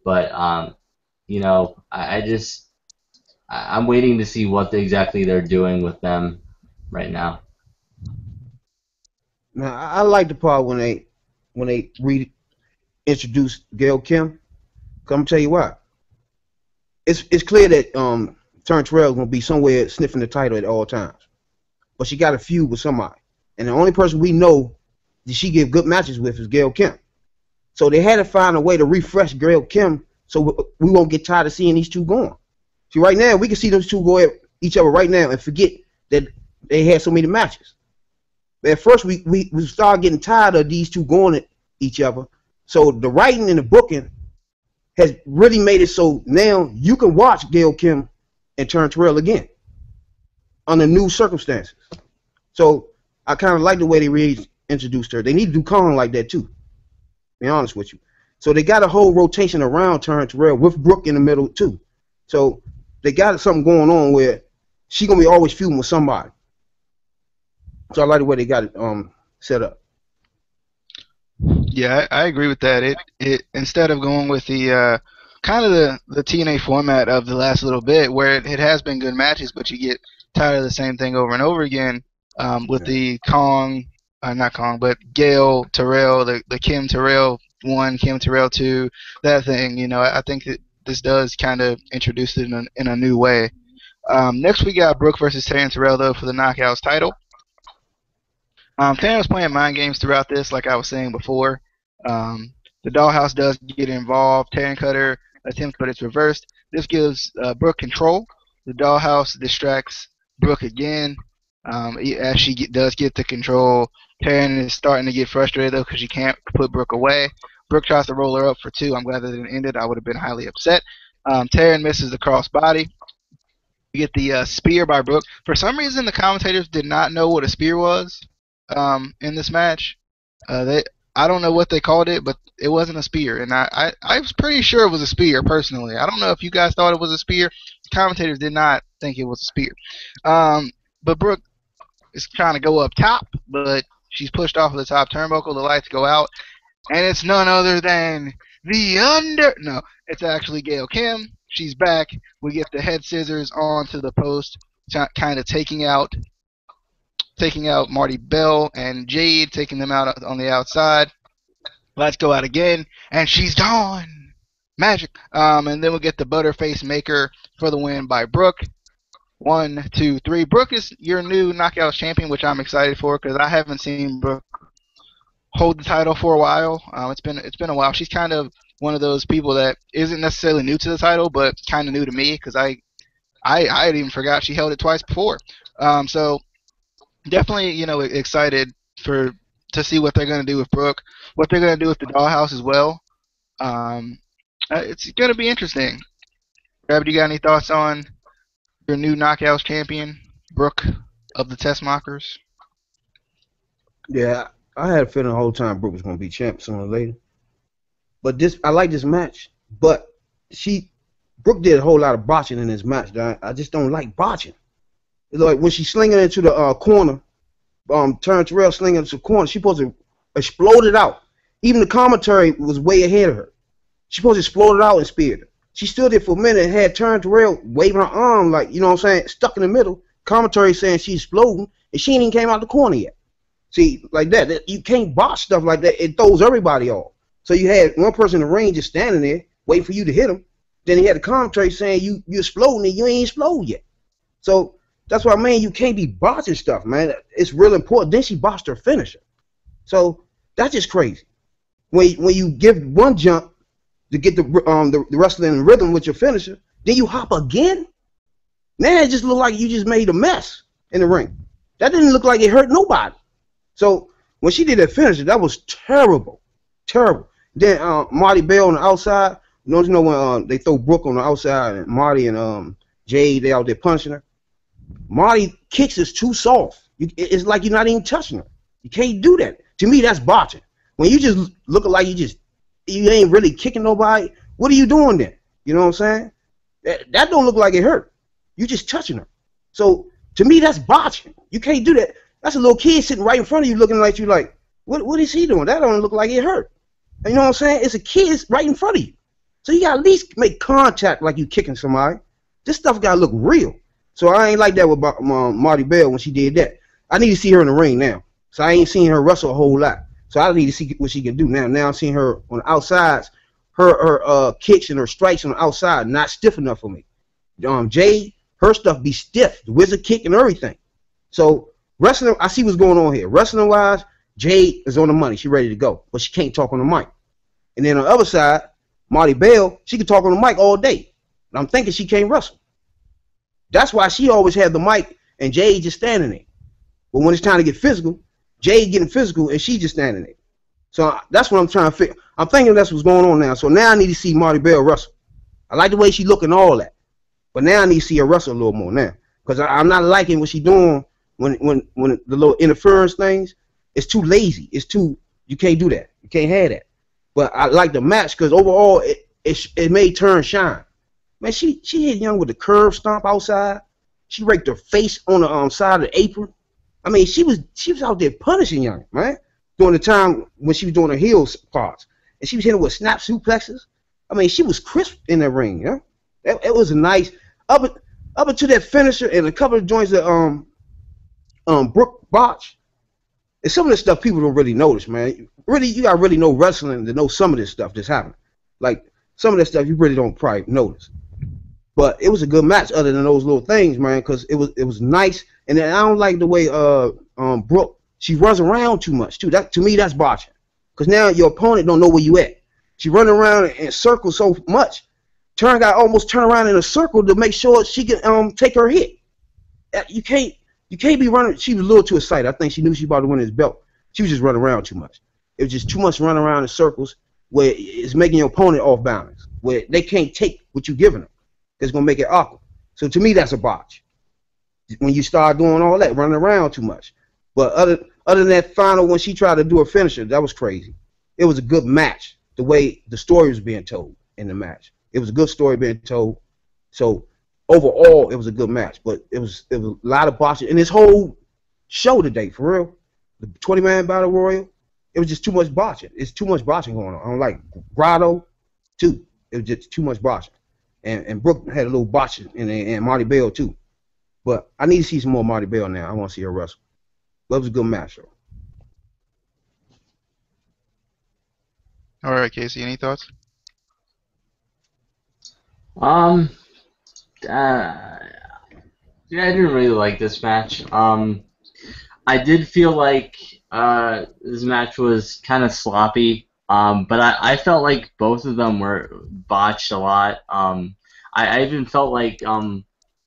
but I'm waiting to see what exactly they're doing with them right now.
Now I like the part when they reintroduced Gail Kim. Come tell you why. It's clear that Terrence Terrell is going to be somewhere sniffing the title at all times. But she got a feud with somebody. And the only person we know that she give good matches with is Gail Kim. So they had to find a way to refresh Gail Kim so we won't get tired of seeing these two going. See, right now, we can see those two go at each other right now and forget that they had so many matches. But at first, we started getting tired of these two going at each other. So the writing and the booking has really made it so now you can watch Gail Kim and Terrence Terrell again under new circumstances. So I kind of like the way they reintroduced her. They need to do Kong like that too, to be honest with you. So they got a whole rotation around Terrence Terrell with Brooke in the middle too. So they got something going on where she gonna be always feuding with somebody. So I like the way they got it set up.
Yeah, I agree with that. It instead of going with the kind of the TNA format of the last little bit, where it has been good matches, but you get tired of the same thing over and over again. With
Yeah.
the not Kong, but Gail Terrell, the Kim Terrell 1, Kim Terrell 2, that thing. I think that this does kind of introduce it in a new way. Next we got Brooke versus Taryn Terrell though for the Knockouts title. Tanner was playing mind games throughout this, like I was saying before. The Dollhouse does get involved. Taryn Cutter attempts, but it's reversed. This gives Brooke control. The Dollhouse distracts Brooke again. As she does get the control, Taryn is starting to get frustrated though because she can't put Brooke away. Brooke tries to roll her up for 2. I'm glad that it didn't end it. I would have been highly upset. Taryn misses the crossbody. We get the spear by Brooke. For some reason, the commentators did not know what a spear was in this match. I don't know what they called it, but it wasn't a spear, and I was pretty sure it was a spear personally. I don't know if you guys thought it was a spear. The commentators did not think it was a spear. But Brooke is trying to go up top, but she's pushed off of the top turnbuckle. The lights go out, and it's none other than No, it's actually Gail Kim. She's back. We get the head scissors onto the post, kind of taking out Marty Bell and Jade, taking them out on the outside. Let's go out again, and she's gone. Magic. And then we'll get the Butterface Maker for the win by Brooke. 1, 2, 3. Brooke is your new Knockouts champion, which I'm excited for because I haven't seen Brooke hold the title for a while. It's been a while. She's kind of one of those people that isn't necessarily new to the title, but kind of new to me because I had even forgot she held it twice before. So definitely, excited to see what they're going to do with Brooke, what they're going to do with the Dollhouse as well. It's going to be interesting. Rabbit, you got any thoughts on your new Knockouts champion, Brooke of the Tessmakers?
Yeah, I had a feeling the whole time Brooke was going to be champ sooner or later. But I like this match. But Brooke did a whole lot of botching in this match. I just don't like botching. It's like when she's slinging into the corner, Taryn Terrell slinging into the corner, she's supposed to explode it out. Even the commentary was way ahead of her. She's supposed to explode it out and speared her. She stood there for a minute and had Taryn Terrell waving her arm like, you know what I'm saying, stuck in the middle. Commentary saying she's exploding, and she ain't even came out the corner yet. See, like that, you can't botch stuff like that. It throws everybody off. So you had one person in the ring just standing there, waiting for you to hit him. Then he had the commentary saying you exploding and you ain't exploded yet. So that's what I mean. You can't be botching stuff, man. It's real important. Then she botched her finisher. So that's just crazy. When you give one jump to get the wrestling in rhythm with your finisher, then you hop again. Now it just looked like you just made a mess in the ring. That didn't look like it hurt nobody. So when she did that finisher, that was terrible, terrible. Then Marty Bell on the outside. Don't you know when they throw Brooke on the outside and Marty and Jade, they out there punching her. Marty kicks is too soft. It's like you're not even touching her. You can't do that. To me, that's botching. When you just look like you ain't really kicking nobody, what are you doing then? You know what I'm saying? That don't look like it hurt. You just touching her. So to me, that's botching. You can't do that. That's a little kid sitting right in front of you looking like you like, what is he doing? That don't look like it hurt. And you know what I'm saying? It's a kid right in front of you. So you got to at least make contact like you kicking somebody. This stuff got to look real. So I ain't like that with Marty Bell when she did that. I need to see her in the ring now. So I ain't seen her wrestle a whole lot. So I need to see what she can do now. Now I'm seeing her on the outsides. Her kicks and her strikes on the outside not stiff enough for me. Jade, her stuff be stiff. The wizard kick and everything. So wrestling, I see what's going on here. Wrestling wise, Jade is on the money. She ready to go. But she can't talk on the mic. And then on the other side, Marty Bell, she can talk on the mic all day. And I'm thinking she can't wrestle. That's why she always had the mic and Jade just standing there. But when it's time to get physical, Jade getting physical and she just standing there. So that's what I'm trying to figure. I'm thinking that's what's going on now. So now I need to see Marty Bell wrestle. I like the way she look and all that. But now I need to see her wrestle a little more now. Because I'm not liking what she's doing when the little interference things. It's too lazy. It's too, you can't do that. You can't have that. But I like the match because overall it made Turn shine. Man, she hit Young with the curve stomp outside. She raked her face on the side of the apron. I mean, she was out there punishing Young, man. during the time when she was doing her heels parts, and she was hitting with snap suplexes. I mean, she was crisp in the ring. You know, it was a nice up until that finisher and a couple of joints that Brooke botched. And some of this stuff people don't really notice, man. Really, you gotta really know wrestling to know some of this stuff that's happening. Like some of this stuff you really don't probably notice. But it was a good match, other than those little things, man, because it was nice. And then I don't like the way Brooke, she runs around too much too. That to me that's botching. Because now your opponent don't know where you at. She running around in circles so much. Got almost turn around in a circle to make sure she can take her hit. You can't be running. She was a little too excited. I think she knew she about to win this belt. She was just running around too much. It was just too much running around in circles where it's making your opponent off balance, where they can't take what you're giving them. It's going to make it awkward. So to me, that's a botch. When you start doing all that, running around too much. But other than that final, when she tried to do a finisher, that was crazy. It was a good match, the way the story was being told in the match. It was a good story being told. So overall, it was a good match. But it was a lot of botching. And this whole show today, for real, the 20-man battle royal, it was just too much botching. It's too much botching going on. I don't like Grotto, too. It was just too much botching. And Brooke had a little botching, and Marty Bell, too. But I need to see some more Marty Bell now. I want to see her wrestle. But it was a good match, though.
All right, Casey, any thoughts?
Yeah, I didn't really like this match. I did feel like this match was kind of sloppy, but I felt like both of them were botched a lot. I even felt like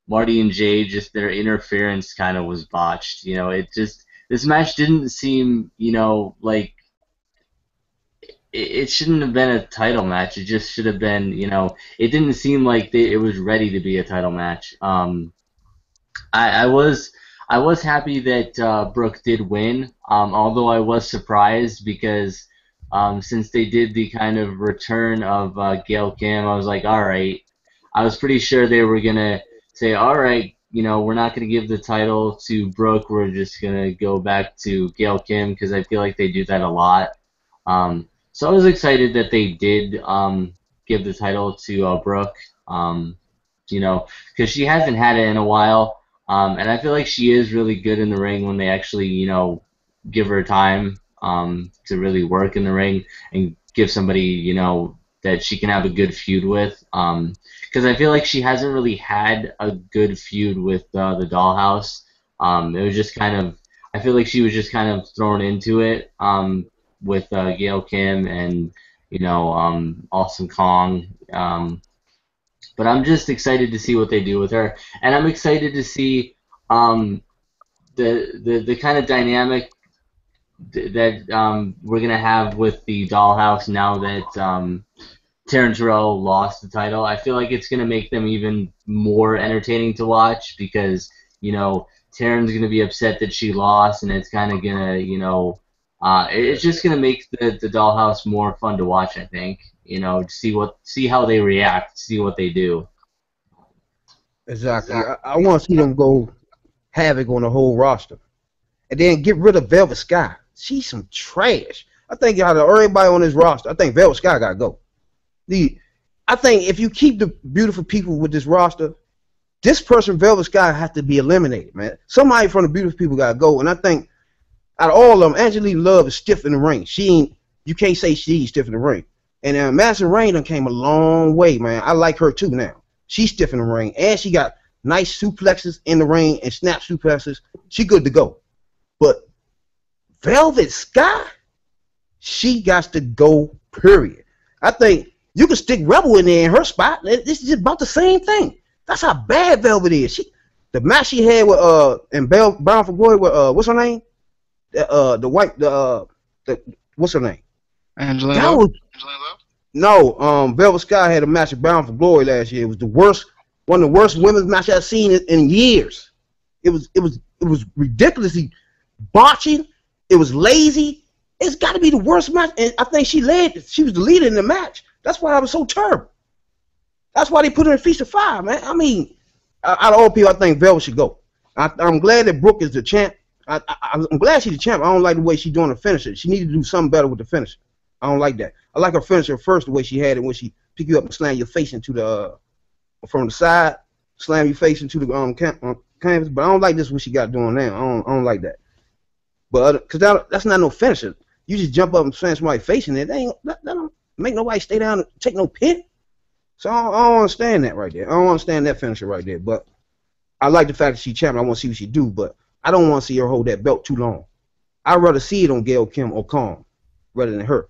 Marty and Jay, just their interference kind of was botched. You know, this match didn't seem, you know, like it shouldn't have been a title match. It just should have been, you know, it didn't seem like it was ready to be a title match. I was happy that Brooke did win, although I was surprised because since they did the kind of return of Gail Kim, I was like, all right. I was pretty sure they were going to say, all right, you know, we're not going to give the title to Brooke. We're just going to go back to Gail Kim because I feel like they do that a lot. So I was excited that they did give the title to Brooke, you know, because she hasn't had it in a while. And I feel like she is really good in the ring when they actually, you know, give her time to really work in the ring and give somebody, you know, that she can have a good feud with. Because I feel like she hasn't really had a good feud with the Dollhouse. It was just kind of, I feel like she was just kind of thrown into it with Gail Kim and, you know, Awesome Kong. But I'm just excited to see what they do with her, and I'm excited to see the kind of dynamic that we're gonna have with the Dollhouse now that Terrence Rowe lost the title. I feel like it's gonna make them even more entertaining to watch because, you know, Terrence's gonna be upset that she lost, and it's kind of gonna, you know, it's just gonna make the Dollhouse more fun to watch. I think. You know, see how they react, see what they do.
Exactly. I want to see them go havoc on the whole roster, and then get rid of Velvet Sky. She's some trash. I think out of everybody on this roster, I think Velvet Sky gotta go. I think if you keep the beautiful people with this roster, this person Velvet Sky has to be eliminated, man. Somebody from the beautiful people gotta go, and I think out of all of them, Angelina Love is stiff in the ring. You can't say she's stiff in the ring. And Madison Rayne done came a long way, man. I like her too now. She's stiff in the ring, and she got nice suplexes in the ring and snap suplexes. She good to go. But Velvet Sky, she got to go, period. I think you can stick Rebel in there in her spot. This is about the same thing. That's how bad Velvet is. The match she had with Bound for Glory with what's her name? What's her name?
Angelina Love?
No, Velvet Sky had a match at Bound for Glory last year. It was one of the worst women's matches I've seen in years. It was ridiculously botching. It was lazy. It's got to be the worst match. And I think she was the leader in the match. That's why I was so terrible. That's why they put her in Feast of Fire, man. I mean, out of all people, I think Velvet should go. I'm glad that Brooke is the champ. I'm glad she's the champ. I don't like the way she's doing the finisher. She needed to do something better with the finisher. I don't like that. I like her finisher first, the way she had it when she pick you up and slam your face into the from the side, slam your face into the canvas. But I don't like this what she got doing now. I don't like that. But because that's not no finisher. You just jump up and slam somebody's face in it. That don't make nobody stay down and take no pin. So I don't understand that right there. I don't understand that finisher right there. But I like the fact that she's champion. I want to see what she do. But I don't want to see her hold that belt too long. I'd rather see it on Gail Kim or Kong rather than her.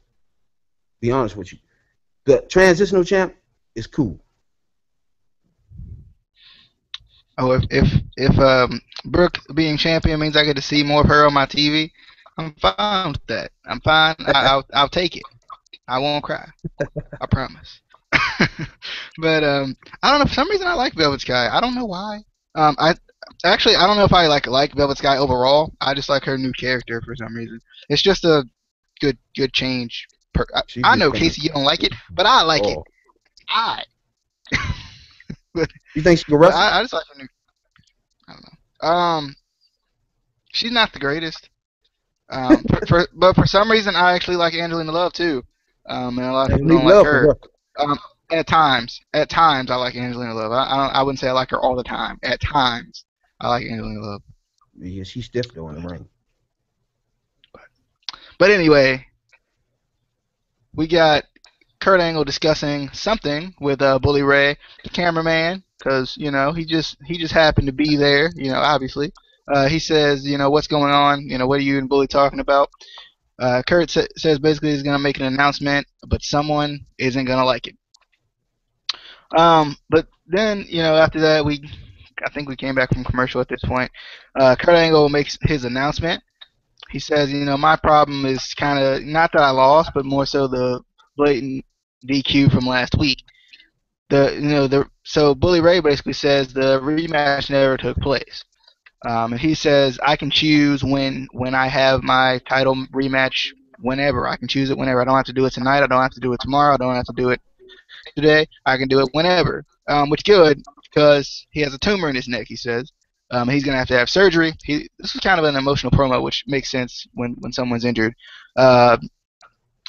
Be honest with you. The transitional champ is cool.
Oh, if Brooke being champion means I get to see more of her on my TV, I'm fine with that. I'm fine. I'll take it. I won't cry. I promise. But I don't know. For some reason, I like Velvet Sky. I don't know why. I don't know if I like Velvet Sky overall. I just like her new character for some reason. It's just a good change. I know, Casey, you don't like it, but I like it. But,
you think she can wrestle?
I just like her new. I don't know. She's not the greatest. But for some reason, I actually like Angelina Love too. And a lot of people don't like her. At times, I like Angelina Love. I wouldn't say I like her all the time. At times, I like Angelina Love.
Yeah, she's stiff though in the ring.
But anyway, we got Kurt Angle discussing something with Bully Ray, the cameraman, because he just happened to be there. Obviously, he says, what's going on? What are you and Bully talking about? Kurt says basically he's gonna make an announcement, but someone isn't gonna like it. But then after that I think we came back from commercial at this point. Kurt Angle makes his announcement. He says, my problem is kind of not that I lost, but more so the blatant DQ from last week. So Bully Ray basically says the rematch never took place. And he says I can choose when I have my title rematch whenever. I can choose it whenever. I don't have to do it tonight. I don't have to do it tomorrow. I don't have to do it today. I can do it whenever. Which good because he has a tumor in his neck. He says. He's gonna have to have surgery. This is kind of an emotional promo, which makes sense when someone's injured.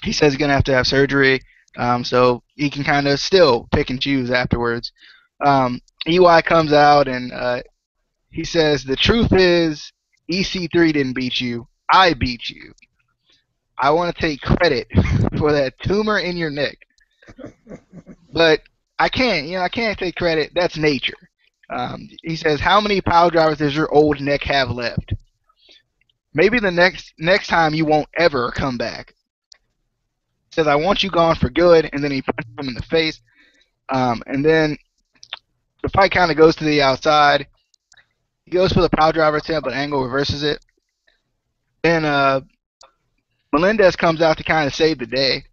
He says he's gonna have to have surgery, so he can kind of still pick and choose afterwards. EY comes out and he says the truth is EC3 didn't beat you. I beat you. I want to take credit for that tumor in your neck, but I can't. I can't take credit. That's nature. He says, how many pile drivers does your old neck have left? Maybe the next time you won't ever come back. He says, I want you gone for good, and then he punches him in the face. And then the fight kind of goes to the outside. He goes for the pile driver attempt, but Angle reverses it. Then Melendez comes out to kind of save the day.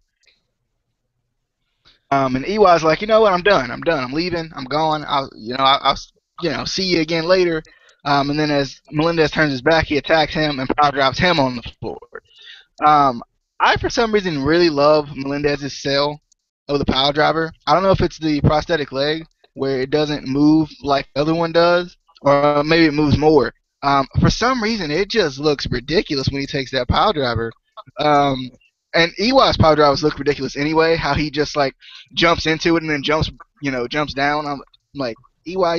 And EY's like, you know what? I'm done. I'm leaving. I'm gone. I'll see you again later. And then as Melendez turns his back, he attacks him and power drops him on the floor. I for some reason really love Melendez's sell of the power driver. I don't know if it's the prosthetic leg where it doesn't move like the other one does, or maybe it moves more. For some reason, it just looks ridiculous when he takes that power driver. And EY's power drivers look ridiculous anyway. How he just like jumps into it and then jumps down. I'm like, EY,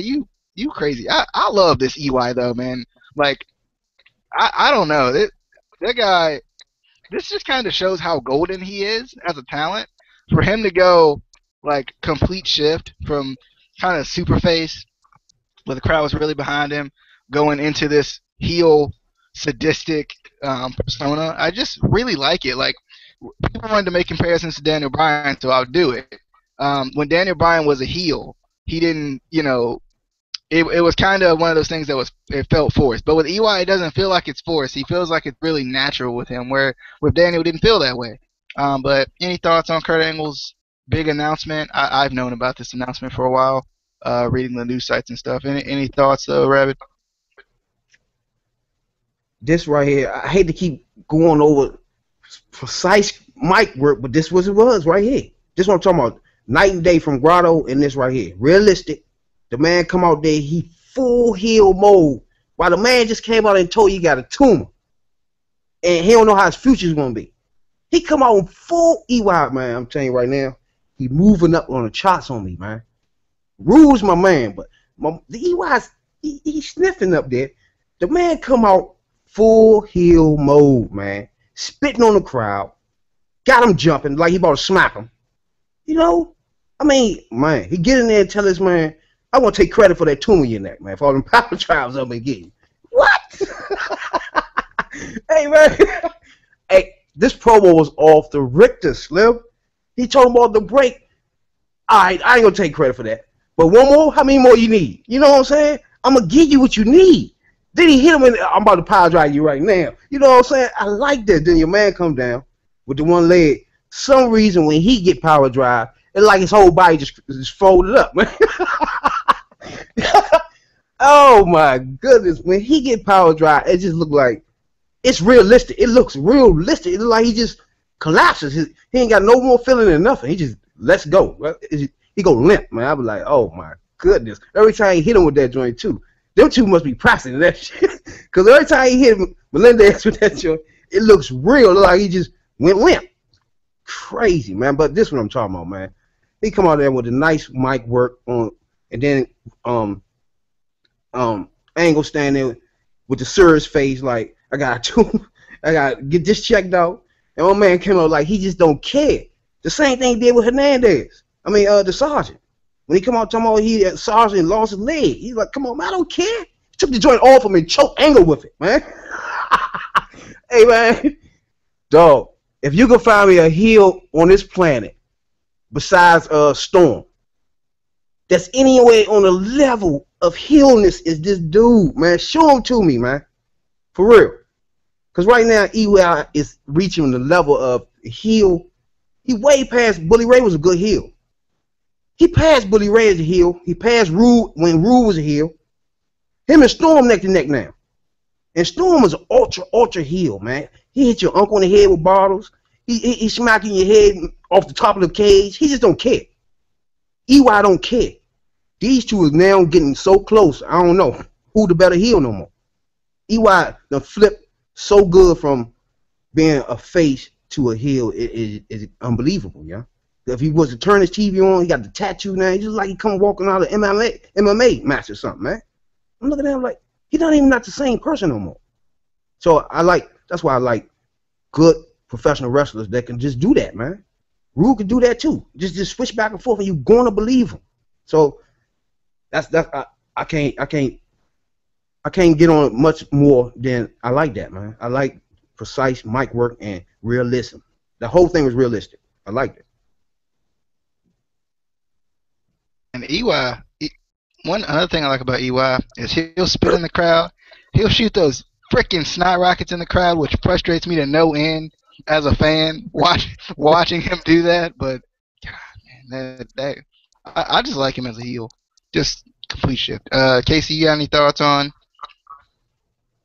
you crazy. I love this EY though, man. Like, I don't know. That guy. This just kind of shows how golden he is as a talent. For him to go like complete shift from kind of super face, where the crowd was really behind him, going into this heel sadistic persona. I just really like it. Like, people wanted to make comparisons to Daniel Bryan, so I'll do it. When Daniel Bryan was a heel, he didn't, it was kind of one of those things that it felt forced. But with EY, it doesn't feel like it's forced. He feels like it's really natural with him, where with Daniel, it didn't feel that way. But any thoughts on Kurt Angle's big announcement? I've known about this announcement for a while, reading the news sites and stuff. Any thoughts, though, Rabbit?
This right here, I hate to keep going over precise mic work, but this was it was right here. This what I'm talking about. Night and day from Grotto and this right here. Realistic. The man come out there, he full heel mode while the man just came out and told you he got a tumor, and he don't know how his future's gonna be. He come out in full EY, man. I'm telling you right now, he moving up on the charts on me, man. Rule's my man, but the EY's he's sniffing up there. The man come out full heel mode, man, spitting on the crowd, got him jumping like he about to smack him. You know, I mean, man, he get in there and tell this man, I want to take credit for that tumor in your neck, man, for all them power trials I've been getting. What? Hey, man. Hey, this promo was off the Richter, Slim. He told him about the break. All right, I ain't going to take credit for that. But one more, how many more you need? You know what I'm saying? I'm going to give you what you need. Then he hit him, and I'm about to power drive you right now. You know what I'm saying? I like that. Then your man come down with the one leg. Some reason when he get power drive, it's like his whole body just folded up, man. Oh, my goodness. When he get power drive, it just look like it's realistic. It looks realistic. It looks like he just collapses. He ain't got no more feeling than nothing. He just lets go. He go limp, man. I was like, oh, my goodness. Every time he hit him with that joint, too. Them two must be practicing that shit. Because every time he hit Melendez with that joint, it looks real. It look like he just went limp. Crazy, man. But this is what I'm talking about, man. He come out there with a nice mic work on, and then Angle stand there with the serious face like, I got to get this checked out. And my man came out like he just don't care. The same thing he did with Hernandez. I mean, the sergeant. When he come out talking about sergeant lost his leg, he's like, come on, man, I don't care. He took the joint off him and choked Angle with it, man. Hey, man. Dog, if you can find me a heel on this planet besides Storm that's anywhere on the level of heelness is this dude, man. Show him to me, man. For real. Because right now, EY is reaching the level of heel. He way past Bully Ray was a good heel. He passed Bully Ray as a heel. He passed Rude when Rude was a heel. Him and Storm neck to neck now. And Storm is an ultra heel, man. He hit your uncle in the head with bottles. He smacking your head off the top of the cage. He just don't care. EY don't care. These two is now getting so close. I don't know who the better heel no more. EY done flipped so good from being a face to a heel. It is unbelievable, yeah. If he was to turn his TV on, he got the tattoo now. He's just like he come walking out of MMA match or something, man. I'm looking at him like he's not even the same person no more. So that's why I like good professional wrestlers that can just do that, man. Rude can do that too. Just switch back and forth, and you're gonna believe him. So I can't get on it much more than I like that, man. I like precise mic work and realism. The whole thing was realistic. I liked it.
And EY, another thing I like about EY is he'll spit in the crowd. He'll shoot those freaking snot rockets in the crowd, which frustrates me to no end as a fan watching him do that. But God, man, I just like him as a heel. Just complete shift. Casey, you got any thoughts on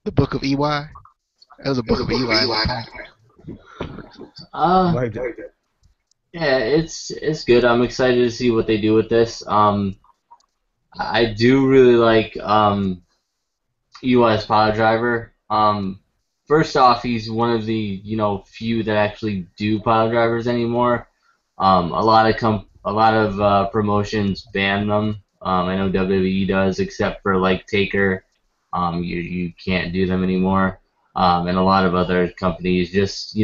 the Book of EY? That was a Book of EY.
Like that.
Yeah, it's good. I'm excited to see what they do with this. I do really like EY's power driver. First off, he's one of the few that actually do power drivers anymore. A lot of promotions ban them. I know WWE does, except for like Taker. You can't do them anymore. And a lot of other companies just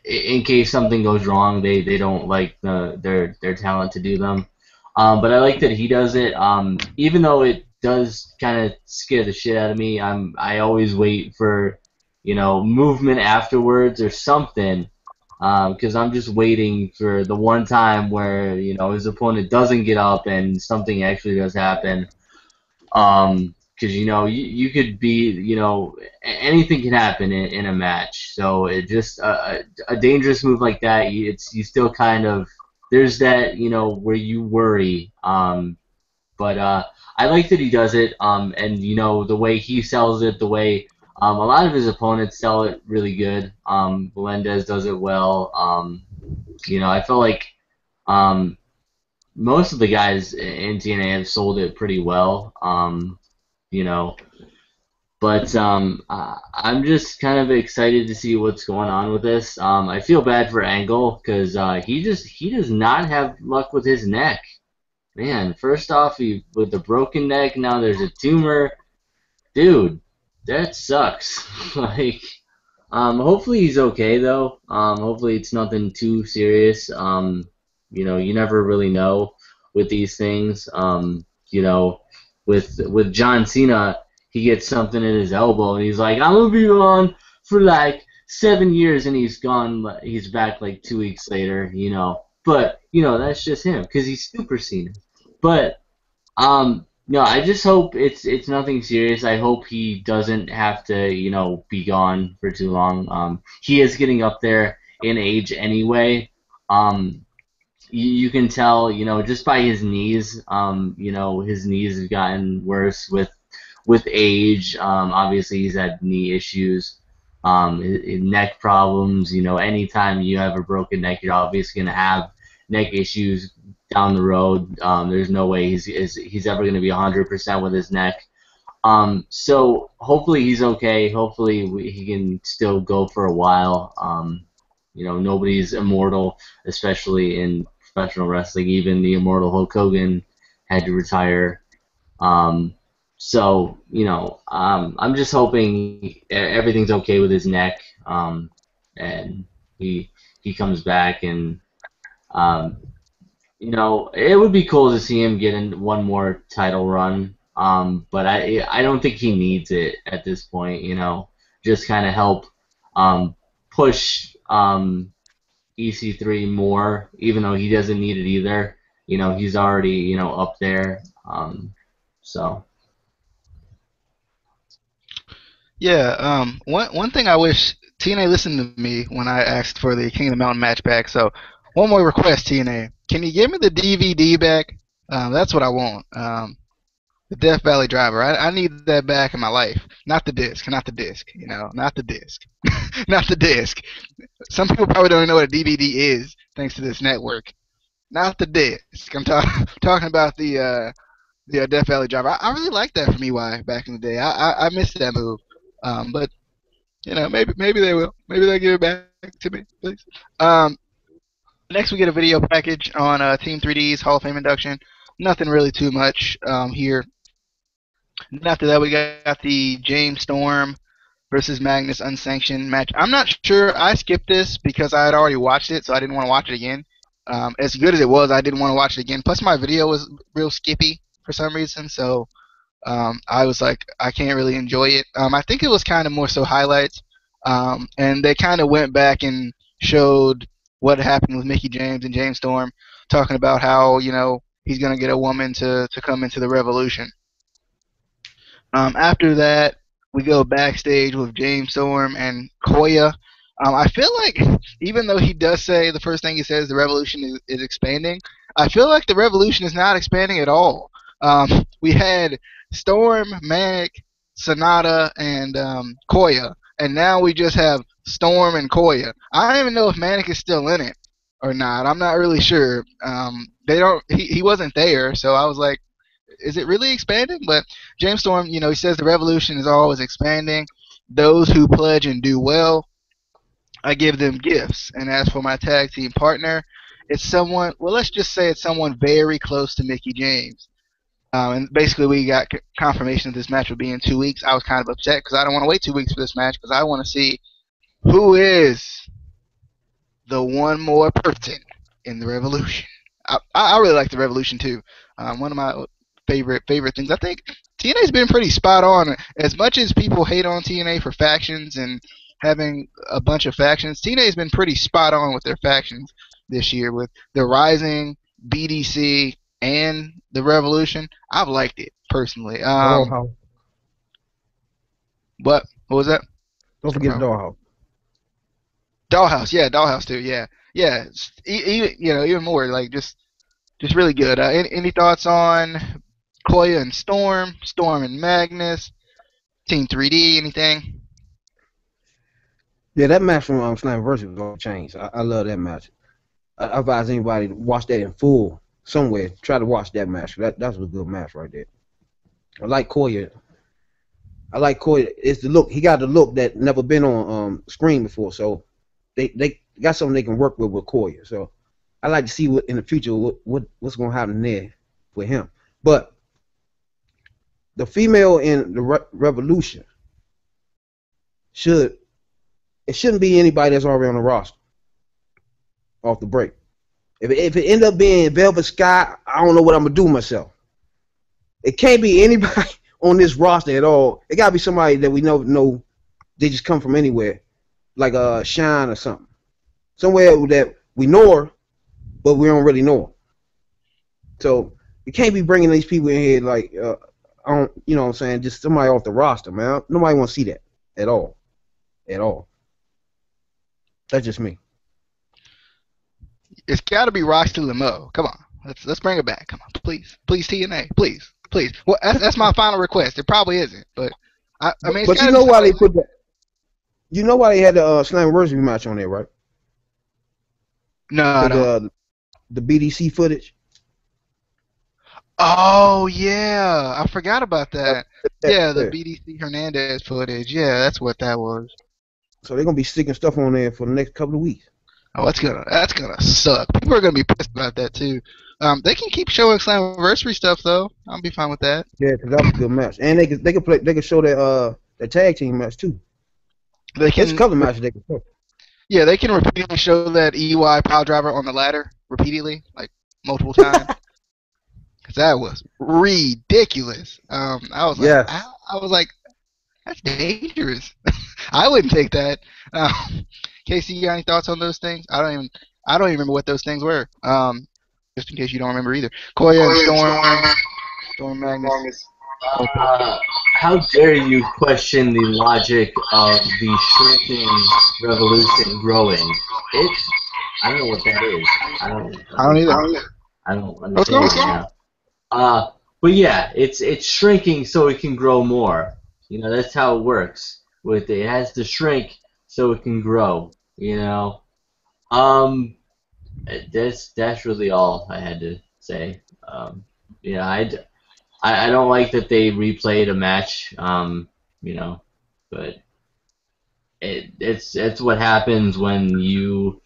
in case something goes wrong, they don't like their talent to do them. But I like that he does it. Even though it does kind of scare the shit out of me, I always wait for movement afterwards or something, because I'm just waiting for the one time where his opponent doesn't get up and something actually does happen. Because you could be anything can happen in a match. So it just a dangerous move like that. You still kind of there's that where you worry. But I like that he does it. And the way he sells it, the way a lot of his opponents sell it really good. Melendez does it well. I feel like most of the guys in TNA have sold it pretty well. you know. But I'm just kind of excited to see what's going on with this. I feel bad for Angle because he does not have luck with his neck. Man, first off, he with the broken neck, now there's a tumor. Dude, that sucks. Like, hopefully he's okay though. Hopefully it's nothing too serious. You never really know with these things. With John Cena, he gets something in his elbow and he's like, I'm gonna be on for like 7 years, and he's gone. He's back like 2 weeks later. But that's just him because he's Super Cena. But no, I just hope it's nothing serious. I hope he doesn't have to, be gone for too long. He is getting up there in age anyway. You can tell, just by his knees. His knees have gotten worse with age. Obviously, he's had knee issues, neck problems. Anytime you have a broken neck, you're obviously gonna have neck issues down the road. There's no way he's ever going to be 100% with his neck. So hopefully he's okay. Hopefully he can still go for a while. Nobody's immortal, especially in professional wrestling. Even the immortal Hulk Hogan had to retire. I'm just hoping everything's okay with his neck, and he comes back and. It would be cool to see him get in one more title run. But I don't think he needs it at this point. Just kind of help push EC3 more, even though he doesn't need it either. He's already up there. So.
Yeah. One thing I wish TNA listened to me when I asked for the King of the Mountain match back. So one more request, TNA. Can you give me the DVD back? That's what I want. The Death Valley Driver. I need that back in my life. Not the disc. Not the disc. Not the disc. Not the disc. Some people probably don't even know what a DVD is, thanks to this network. Not the disc. I'm talking about the Death Valley Driver. I really liked that from EY back in the day. I missed that move. But maybe they will. Maybe they'll give it back to me, please. Next, we get a video package on Team 3D's Hall of Fame induction. Nothing really too much here. And after that, we got the James Storm versus Magnus unsanctioned match. I'm not sure. I skipped this because I had already watched it, so I didn't want to watch it again. As good as it was, I didn't want to watch it again. Plus, my video was real skippy for some reason, so I was like, I can't really enjoy it. I think it was kind of more so highlights, and they kind of went back and showed what happened with Mickie James and James Storm, talking about how he's gonna get a woman to come into the Revolution. After that, we go backstage with James Storm and Koya. I feel like even though he does say the first thing he says the Revolution is expanding, I feel like the Revolution is not expanding at all. We had Storm, Manic, Sonata, and Koya, and now we just have Storm and Koya. I don't even know if Manic is still in it or not. I'm not really sure. They don't. He wasn't there, so I was like, is it really expanding? But James Storm, he says the Revolution is always expanding. Those who pledge and do well, I give them gifts. And as for my tag team partner, it's someone. Well, let's just say it's someone very close to Mickie James. And basically, we got confirmation that this match would be in 2 weeks. I was kind of upset because I don't want to wait 2 weeks for this match because I want to see who is the one more person in the Revolution. I really like the Revolution too. One of my favorite things. I think TNA's been pretty spot on. As much as people hate on TNA for factions and having a bunch of factions, TNA's been pretty spot on with their factions this year with the Rising, BDC, and the Revolution. I've liked it personally.
Dollhouse.
What was that?
Don't forget Dollhouse.
Dollhouse, yeah, Dollhouse too, yeah. Even more like just really good. Any thoughts on Koya and Storm and Magnus, Team 3D, anything?
Yeah, that match from Slammiversary was on change. I love that match. I advise anybody to watch that in full somewhere. Try to watch that match. That was a good match right there. I like Koya. I like Koya. It's the look. He got the look that never been on screen before. So they got something they can work with Koya. So I like to see what in the future what's gonna happen there with him. But the female in the Revolution shouldn't be anybody that's already on the roster off the break. If it end up being Velvet Sky, I don't know what I'm gonna do with myself. It can't be anybody on this roster at all. It gotta be somebody that we know they just come from anywhere, like Shine or something, somewhere that we know her, but we don't really know her. So you can't be bringing these people in here like I don't, you know what I'm saying, just somebody off the roster, man. Nobody want to see that at all, at all. That's just me.
It's got to be Roxy Lamo. Come on, let's bring it back. Come on, please, TNA, please. Well, that's my final request. It probably isn't, but I mean.
But you know why they put that? You know why they had the Slammiversary match on there, right?
No.
The BDC footage.
Oh yeah, I forgot about that. Yeah, the BDC Hernandez footage. Yeah, that's what that was.
So they're gonna be sticking stuff on there for the next couple of weeks.
Oh, that's gonna suck. People are gonna be pissed about that too. They can keep showing Slammiversary stuff though. I'll be fine with that.
Yeah, because that was a good match, and they can show their tag team match too. There's a couple of matches they can show.
Yeah, they can repeatedly show that EY pile driver on the ladder repeatedly, like multiple times. Cause that was ridiculous. I was like,
yes.
I was like, that's dangerous. I wouldn't take that. Casey, you got any thoughts on those things? I don't even remember what those things were. Just in case you don't remember either. Koya and Storm Magnus.
How dare you question the logic of the shrinking Revolution growing? I don't know what that is. I don't either. I don't understand it now. But yeah, it's shrinking so it can grow more. You know, that's how it works. It has to shrink so it can grow. You know, that's really all I had to say. Yeah, I don't like that they replayed a match. You know, but it's what happens when you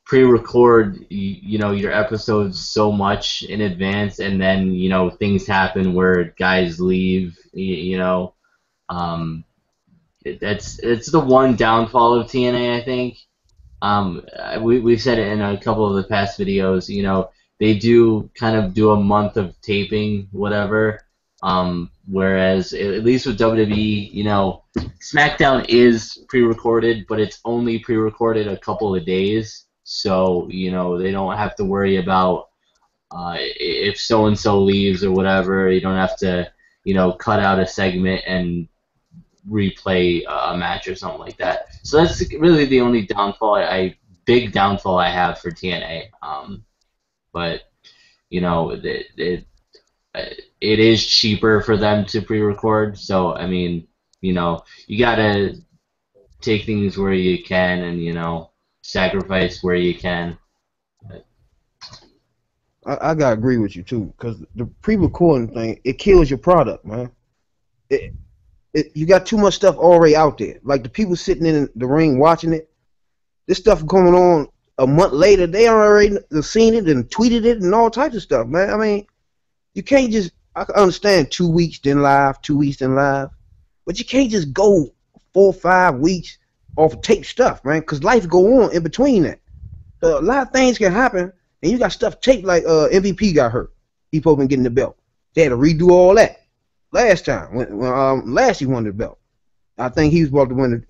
pre-record your episodes so much in advance, and then things happen where guys leave. It's the one downfall of TNA, I think. We've said it in a couple of the past videos. They do kind of do a month of taping, whatever. Whereas at least with WWE, SmackDown is pre-recorded, but it's only pre-recorded a couple of days. So, they don't have to worry about if so-and-so leaves or whatever. You don't have to, cut out a segment and replay a match or something like that. So that's really the only big downfall I have for TNA. But, it is cheaper for them to pre-record. So, I mean, you got to take things where you can and, sacrifice where you can.
I gotta agree with you too, because the pre-recording thing, it kills your product, man. You got too much stuff already out there. Like the people sitting in the ring watching it, this stuff going on a month later, they already seen it and tweeted it and all types of stuff, man. I mean, you can't just. I can understand 2 weeks then live, 2 weeks then live, but you can't just go 4 or 5 weeks off of tape stuff, man, because life go on in between that. A lot of things can happen, and you got stuff taped like MVP got hurt. He supposed to be getting the belt. They had to redo all that last time when last he won the belt. I think he was supposed to win.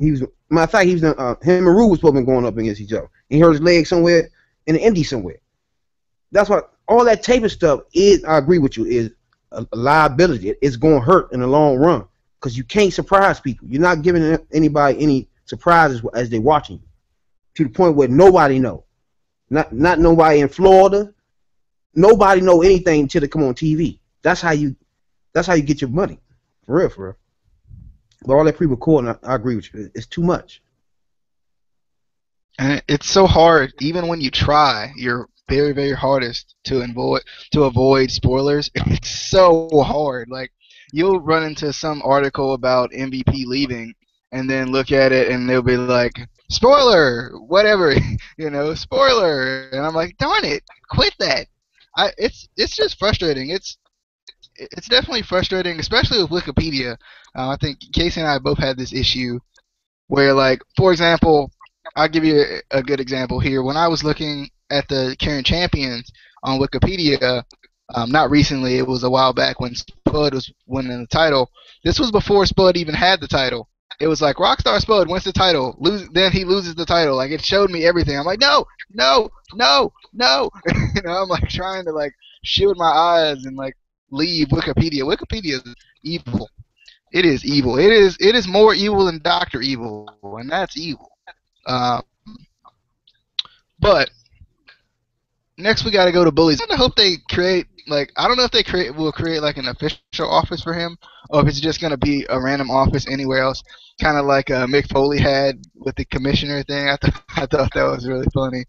Matter of fact, him and Rue was supposed to be going up against each other. He hurt his leg somewhere in the indie somewhere. That's why all that taping stuff is. I agree with you. Is a liability. It's going to hurt in the long run because you can't surprise people. You're not giving anybody any surprises as they're watching you, to the point where nobody know. Not nobody in Florida. Nobody know anything until they come on TV. That's how you get your money. For real. But all that pre-recording, I agree with you. It's too much.
And it's so hard, even when you try your very, very hardest to avoid spoilers. It's so hard. Like, you'll run into some article about MVP leaving, and then look at it, and they'll be like, spoiler, whatever, spoiler, and I'm like, darn it, quit that. It's just frustrating. It's definitely frustrating, especially with Wikipedia. I think Casey and I both had this issue where, like, for example, I'll give you a good example here. When I was looking at the current champions on Wikipedia, not recently, it was a while back when Spud was winning the title. This was before Spud even had the title. It was like Rockstar Spud wins the title, then he loses the title. Like, it showed me everything. I'm like, no, no, no, no. I'm like trying to like shield my eyes and like leave Wikipedia. Wikipedia is evil. It is evil. It is more evil than Doctor Evil, and that's evil. Uh, but next we got to go to Bullies. I hope they create I don't know if they will create like an official office for him, or if it's just gonna be a random office anywhere else, kind of like Mick Foley had with the commissioner thing. I thought that was really funny.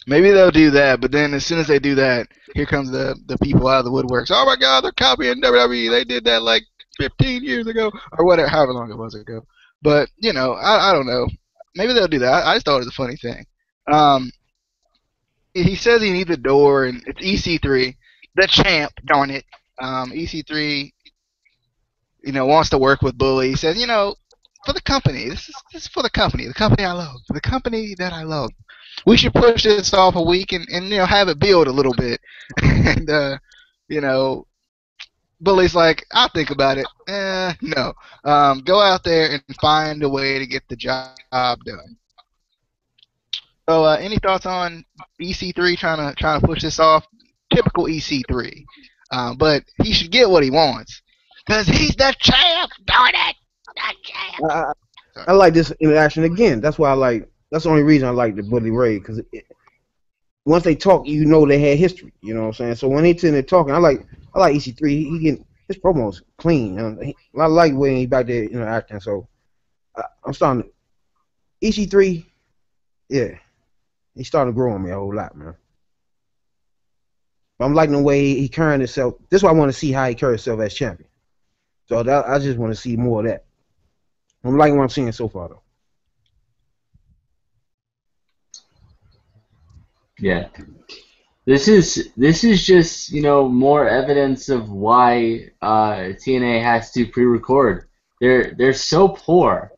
Maybe they'll do that, but then as soon as they do that, here comes the people out of the woodworks. Oh my God, they're copying WWE. They did that like 15 years ago, or whatever, however long it was ago. But I don't know. Maybe they'll do that. I just thought it was a funny thing. He says he needs a door, and it's EC3, the champ. Darn it. EC3, wants to work with Bully. He says, for the company. This is for the company I love, the company that I love. We should push this off a week and have it build a little bit. And Bully's like, I'll think about it. No. Go out there and find a way to get the job done. So, any thoughts on EC3 trying to push this off? Typical EC3, but he should get what he wants, cause he's the champ. Darn it, the champ.
I like this interaction again. That's why That's the only reason I like the Bully Ray, because once they talk, they had history. You know what I'm saying? So when they sitting there talking, I like EC3. He getting his promos clean. I like when he back there interacting. So I'm starting. EC3, yeah. He's starting to grow on me a whole lot, man. But I'm liking the way he carrying himself. This is why I want to see how he carries himself as champion. So I just want to see more of that. I'm liking what I'm seeing so far, though.
Yeah. This is just, more evidence of why TNA has to pre-record. They're so poor.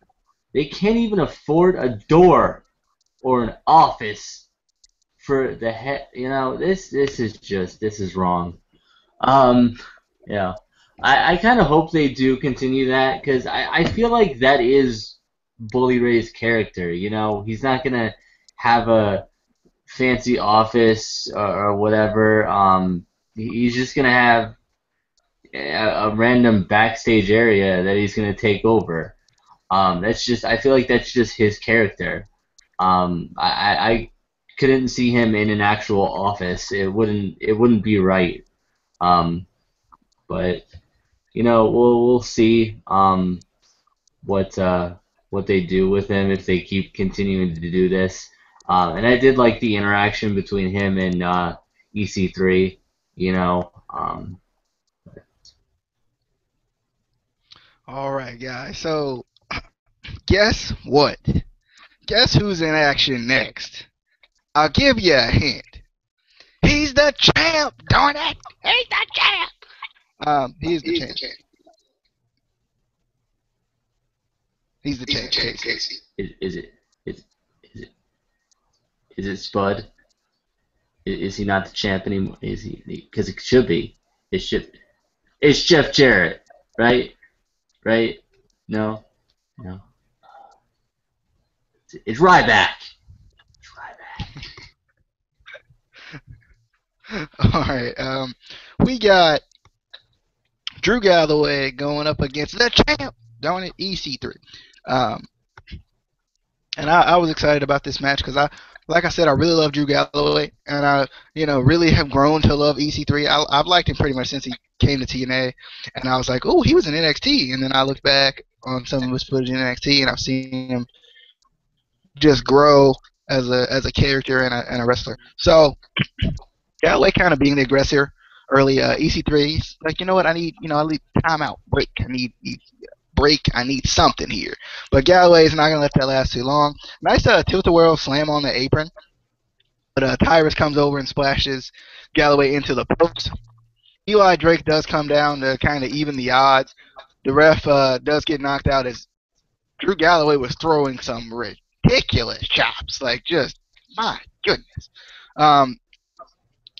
They can't even afford a door or an office for the head. This is wrong. Yeah. I kind of hope they do continue that, because I feel like that is Bully Ray's character. He's not gonna have a fancy office or whatever. He's just gonna have a random backstage area that he's gonna take over. I feel like that's just his character. I couldn't see him in an actual office. It wouldn't be right. But we'll see what they do with him if they keep continuing to do this. And I did like the interaction between him and EC3.
All right, guys. So guess what? Guess who's in action next? I'll give you a hint. He's the champ, darn it! He's the champ! He's the champ. He's the champ, Casey.
Is it Spud? Is he not the champ anymore? Is he? Because it should be. It's Jeff Jarrett, right? Right? No. It's Ryback.
All right. We got Drew Galloway going up against the champ, darn it, EC3. And I was excited about this match because like I said, I really love Drew Galloway, and I really have grown to love EC3. I've liked him pretty much since he came to TNA, and I was like, oh, he was in NXT, and then I looked back on some of his footage in NXT, and I've seen him just grow as a character and a wrestler. So Galloway kind of being the aggressor early. EC3, like, you know what? I need timeout, break. Need break. I need something here. But Galloway is not gonna let that last too long. Nice tilt-a-whirl slam on the apron. But Tyrus comes over and splashes Galloway into the post. Eli Drake does come down to kind of even the odds. The ref does get knocked out as Drew Galloway was throwing some ridiculous chops. Like, just, my goodness.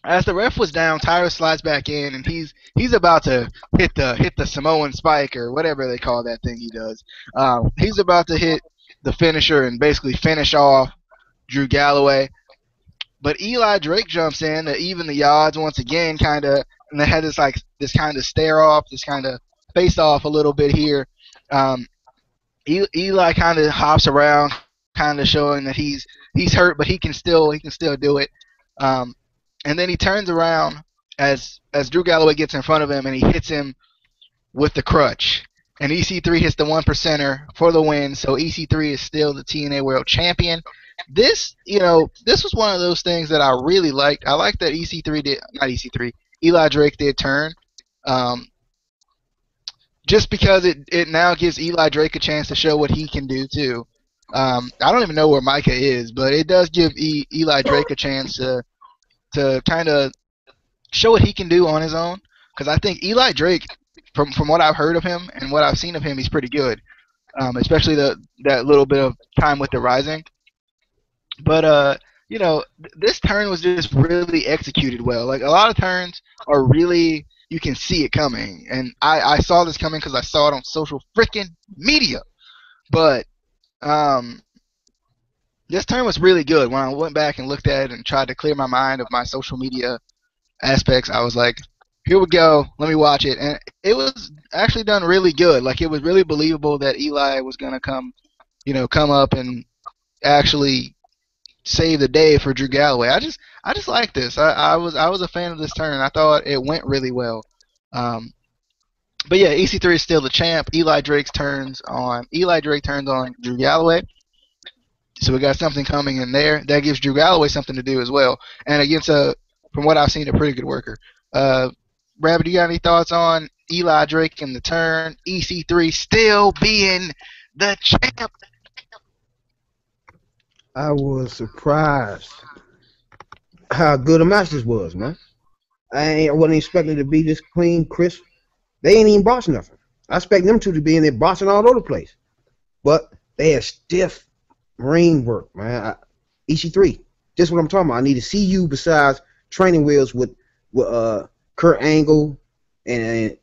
As the ref was down, Tyrus slides back in, and he's about to hit the Samoan spike or whatever they call that thing he does. He's about to hit the finisher and basically finish off Drew Galloway. But Eli Drake jumps in to even the odds once again, kind of, and they had this kind of stare off, this kind of face off a little bit here. Eli kind of hops around, kind of showing that he's hurt, but he can still do it. And then he turns around as Drew Galloway gets in front of him, and he hits him with the crutch. And EC3 hits the 1%er for the win, so EC3 is still the TNA World Champion. This was one of those things that I really liked. I liked that Eli Drake did turn. Just because it now gives Eli Drake a chance to show what he can do too. I don't even know where Micah is, but it does give Eli Drake a chance to kind of show what he can do on his own. Because I think Eli Drake, from what I've heard of him and what I've seen of him, he's pretty good. Especially that little bit of time with the Rising. But this turn was just really executed well. Like, a lot of turns are really, you can see it coming, and I saw this coming because I saw it on social freaking media. But this turn was really good. When I went back and looked at it and tried to clear my mind of my social media aspects, I was like, here we go, let me watch it. And it was actually done really good. Like, it was really believable that Eli was gonna come up and actually save the day for Drew Galloway. I just like this. I was a fan of this turn. I thought it went really well. But yeah, EC3 is still the champ. Eli Drake turns on Drew Galloway. So we got something coming in there that gives Drew Galloway something to do as well. And against from what I've seen, a pretty good worker. Rabbit, you got any thoughts on Eli Drake and the turn? EC3 still being the champ.
I was surprised how good a match this was, man. I wasn't expecting it to be this clean, crisp. They ain't even bossing nothing. I expect them two to be in there bossing all over the place. But they had stiff ring work, man. EC3, this is what I'm talking about. I need to see you besides training wheels with Kurt Angle and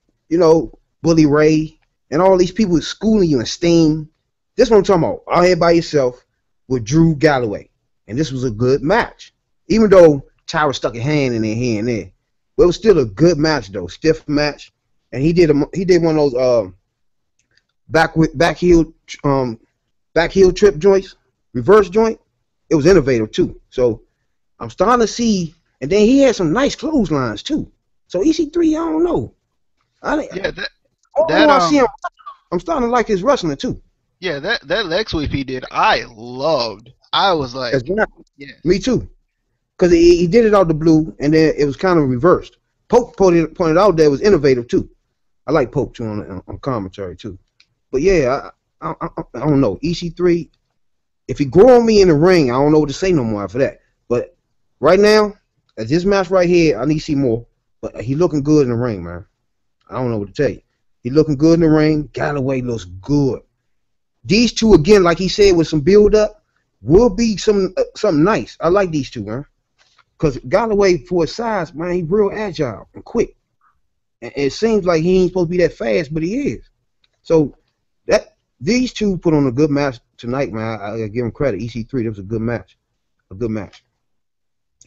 Bully Ray and all these people schooling you and Sting. This is what I'm talking about. Out here by yourself with Drew Galloway, and this was a good match. Even though Tyra stuck a hand in there here and there, but it was still a good match though, stiff match. And he did one of those back heel trip joints, reverse joint. It was innovative too. So I'm starting to see, and then he had some nice clotheslines too. So EC3, I don't know. I see him. I'm starting to like his wrestling too.
Yeah, that leg sweep he did, I loved. I was like,
yeah. Me too. Because he did it out the blue, and then it was kind of reversed. Pope pointed out that it was innovative too. I like Pope too on commentary too. But yeah, I don't know. EC3, if he grow on me in the ring, I don't know what to say no more after that. But right now, at this match right here, I need to see more. But he looking good in the ring, man. I don't know what to tell you. He looking good in the ring. Galloway looks good. These two, again, like he said, with some build-up, will be something nice. I like these two, man. Because Galloway, for his size, man, he's real agile and quick. And it seems like he ain't supposed to be that fast, but he is. So these two put on a good match tonight, man. I give him credit. EC3, that was a good match. A good match.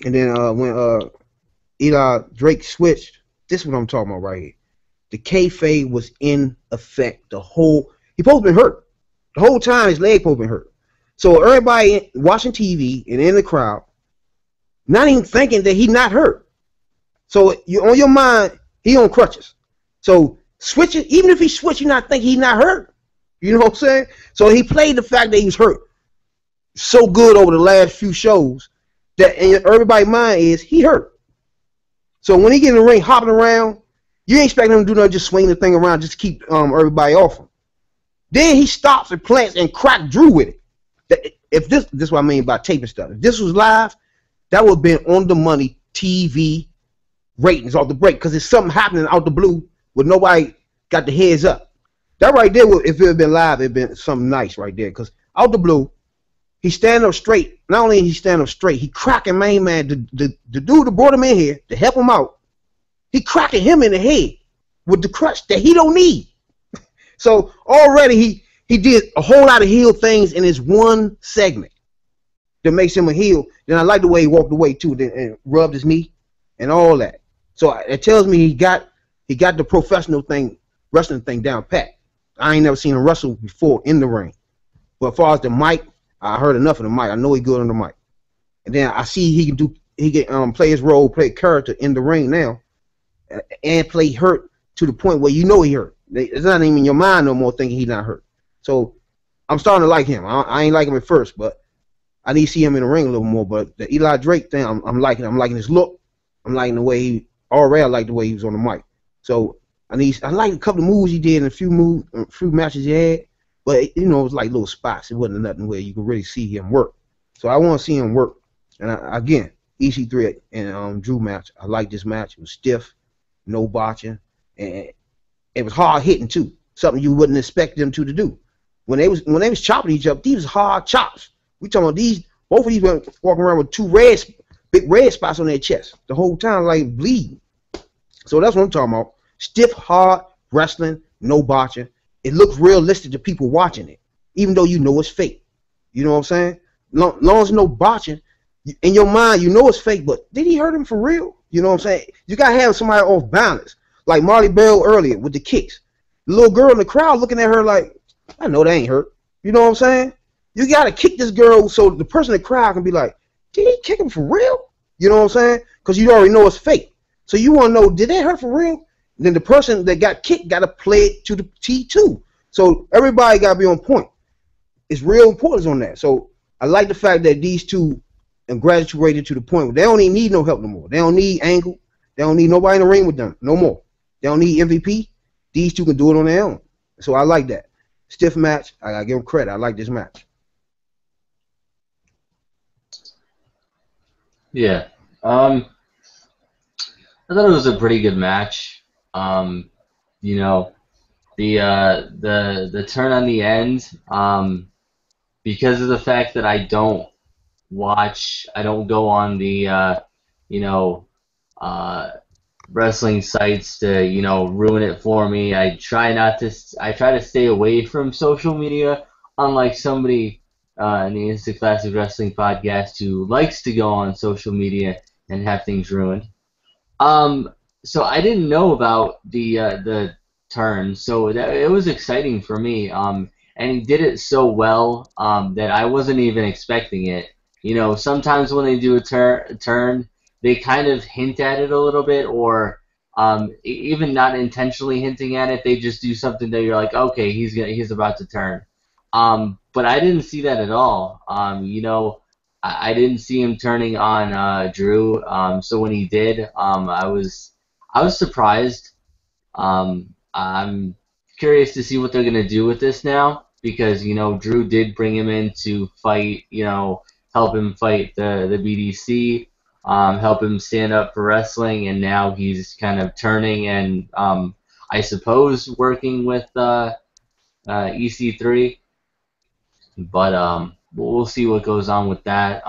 And then when Eli Drake switched, this is what I'm talking about right here. The kayfabe was in effect. He supposed to been hurt. The whole time his leg supposed to been hurt. So everybody watching TV and in the crowd, not even thinking that he not hurt. So you on your mind, he on crutches. So switch it, even if he switch, you not think he not hurt. You know what I'm saying? So he played the fact that he was hurt so good over the last few shows that in everybody's mind is he hurt. So when he get in the ring hopping around, you ain't expecting him to do nothing, just swing the thing around, just to keep everybody off him. Then he stops and plants and crack Drew with it. If this is what I mean by taping stuff. If this was live, that would have been on the money TV ratings off the break, because it's something happening out the blue with nobody got the heads up. That right there, if it had been live, it'd been something nice right there. Because out the blue, he stand up straight. Not only he stand up straight, he cracking main man, the dude that brought him in here to help him out. He cracking him in the head with the crutch that he don't need. So already he did a whole lot of heel things in his one segment that makes him a heel. Then I like the way he walked away too, and rubbed his knee and all that. So it tells me he got the professional thing, wrestling thing down pat. I ain't never seen him wrestle before in the ring. But as far as the mic, I heard enough of the mic. I know he's good on the mic. And then I see he can play his role, play a character in the ring now, and play hurt to the point where you know he hurt. It's not even in your mind no more thinking he's not hurt. So I'm starting to like him. I ain't like him at first, but I need to see him in the ring a little more. But the Eli Drake thing, I'm liking. I'm liking his look. I'm liking the way I like the way he was on the mic. So I like a couple of moves he did and a few matches he had, but it was like little spots. It wasn't nothing where you could really see him work. So I want to see him work. And again, EC3 and Drew match. I like this match. It was stiff, no botching, and it was hard hitting too. Something you wouldn't expect them to do. When they was chopping each other, these was hard chops. We talking about these. Both of these were walking around with big red spots on their chest the whole time, like bleeding. So that's what I'm talking about. Stiff, hard wrestling, no botching. It looks realistic to people watching it, even though you know it's fake. You know what I'm saying? Long as no botching, in your mind you know it's fake, but did he hurt him for real? You know what I'm saying? You gotta have somebody off balance, like Marty Bell earlier with the kicks. The little girl in the crowd looking at her like, I know that ain't hurt. You know what I'm saying? You gotta kick this girl so the person in the crowd can be like, did he kick him for real? You know what I'm saying? Because you already know it's fake. So you want to know, did that hurt for real? Then the person that got kicked got to play it to the T2. So everybody got to be on point. It's real importance on that. So I like the fact that these two are graduated to the point where they don't even need no help no more. They don't need Angle. They don't need nobody in the ring with them no more. They don't need MVP. These two can do it on their own. So I like that. Stiff match. I got to give them credit. I like this match.
Yeah. I thought it was a pretty good match. The turn on the end, because of the fact that I don't go on the wrestling sites to ruin it for me. I try to stay away from social media, unlike somebody in the Instant Classic Wrestling podcast who likes to go on social media and have things ruined. So I didn't know about the turn, so it was exciting for me. And he did it so well that I wasn't even expecting it. Sometimes when they do a turn, they kind of hint at it a little bit, or even not intentionally hinting at it. They just do something that you're like, okay, he's about to turn. But I didn't see that at all. I didn't see him turning on Drew. So when he did, I was surprised. I'm curious to see what they're gonna do with this now, because Drew did bring him in to fight. Help him fight the BDC, help him stand up for wrestling, and now he's kind of turning and I suppose working with EC3. But we'll see what goes on with that.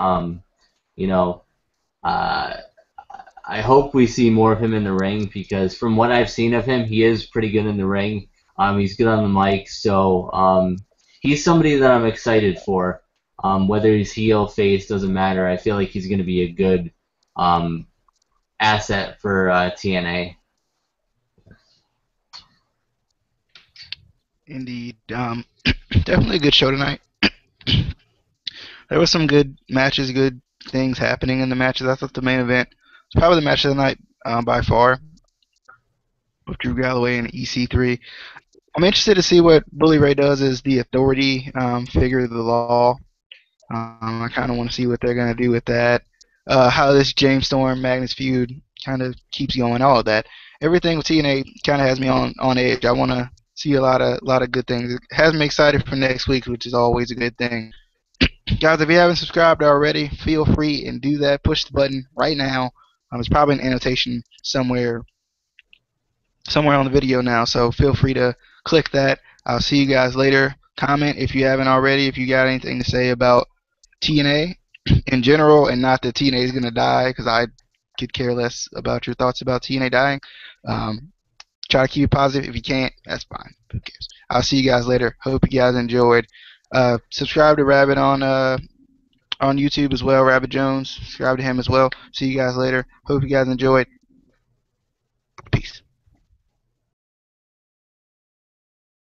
I hope we see more of him in the ring, because from what I've seen of him, he is pretty good in the ring. He's good on the mic, so he's somebody that I'm excited for. Whether he's heel, face, doesn't matter. I feel like he's going to be a good asset for TNA.
Indeed. Definitely a good show tonight. There was some good matches, good things happening in the matches. I thought the main event was probably the match of the night by far, with Drew Galloway and EC3. I'm interested to see what Bully Ray does as the authority figure of the law. I kind of want to see what they're going to do with that. How this James Storm Magnus feud kind of keeps going, all of that. Everything with TNA kind of has me on edge. I want to see a lot of good things. It has me excited for next week, which is always a good thing. Guys, if you haven't subscribed already, feel free and do that. Push the button right now. There's probably an annotation somewhere on the video now, so feel free to click that. I'll see you guys later. Comment if you haven't already, if you got anything to say about TNA in general, and not that TNA is going to die, because I could care less about your thoughts about TNA dying. Try to keep it positive. If you can't, that's fine. Who cares? I'll see you guys later. Hope you guys enjoyed. Subscribe to Rabbit on YouTube as well, Rabbit Jones. Subscribe to him as well. See you guys later. Hope you guys enjoyed. Peace.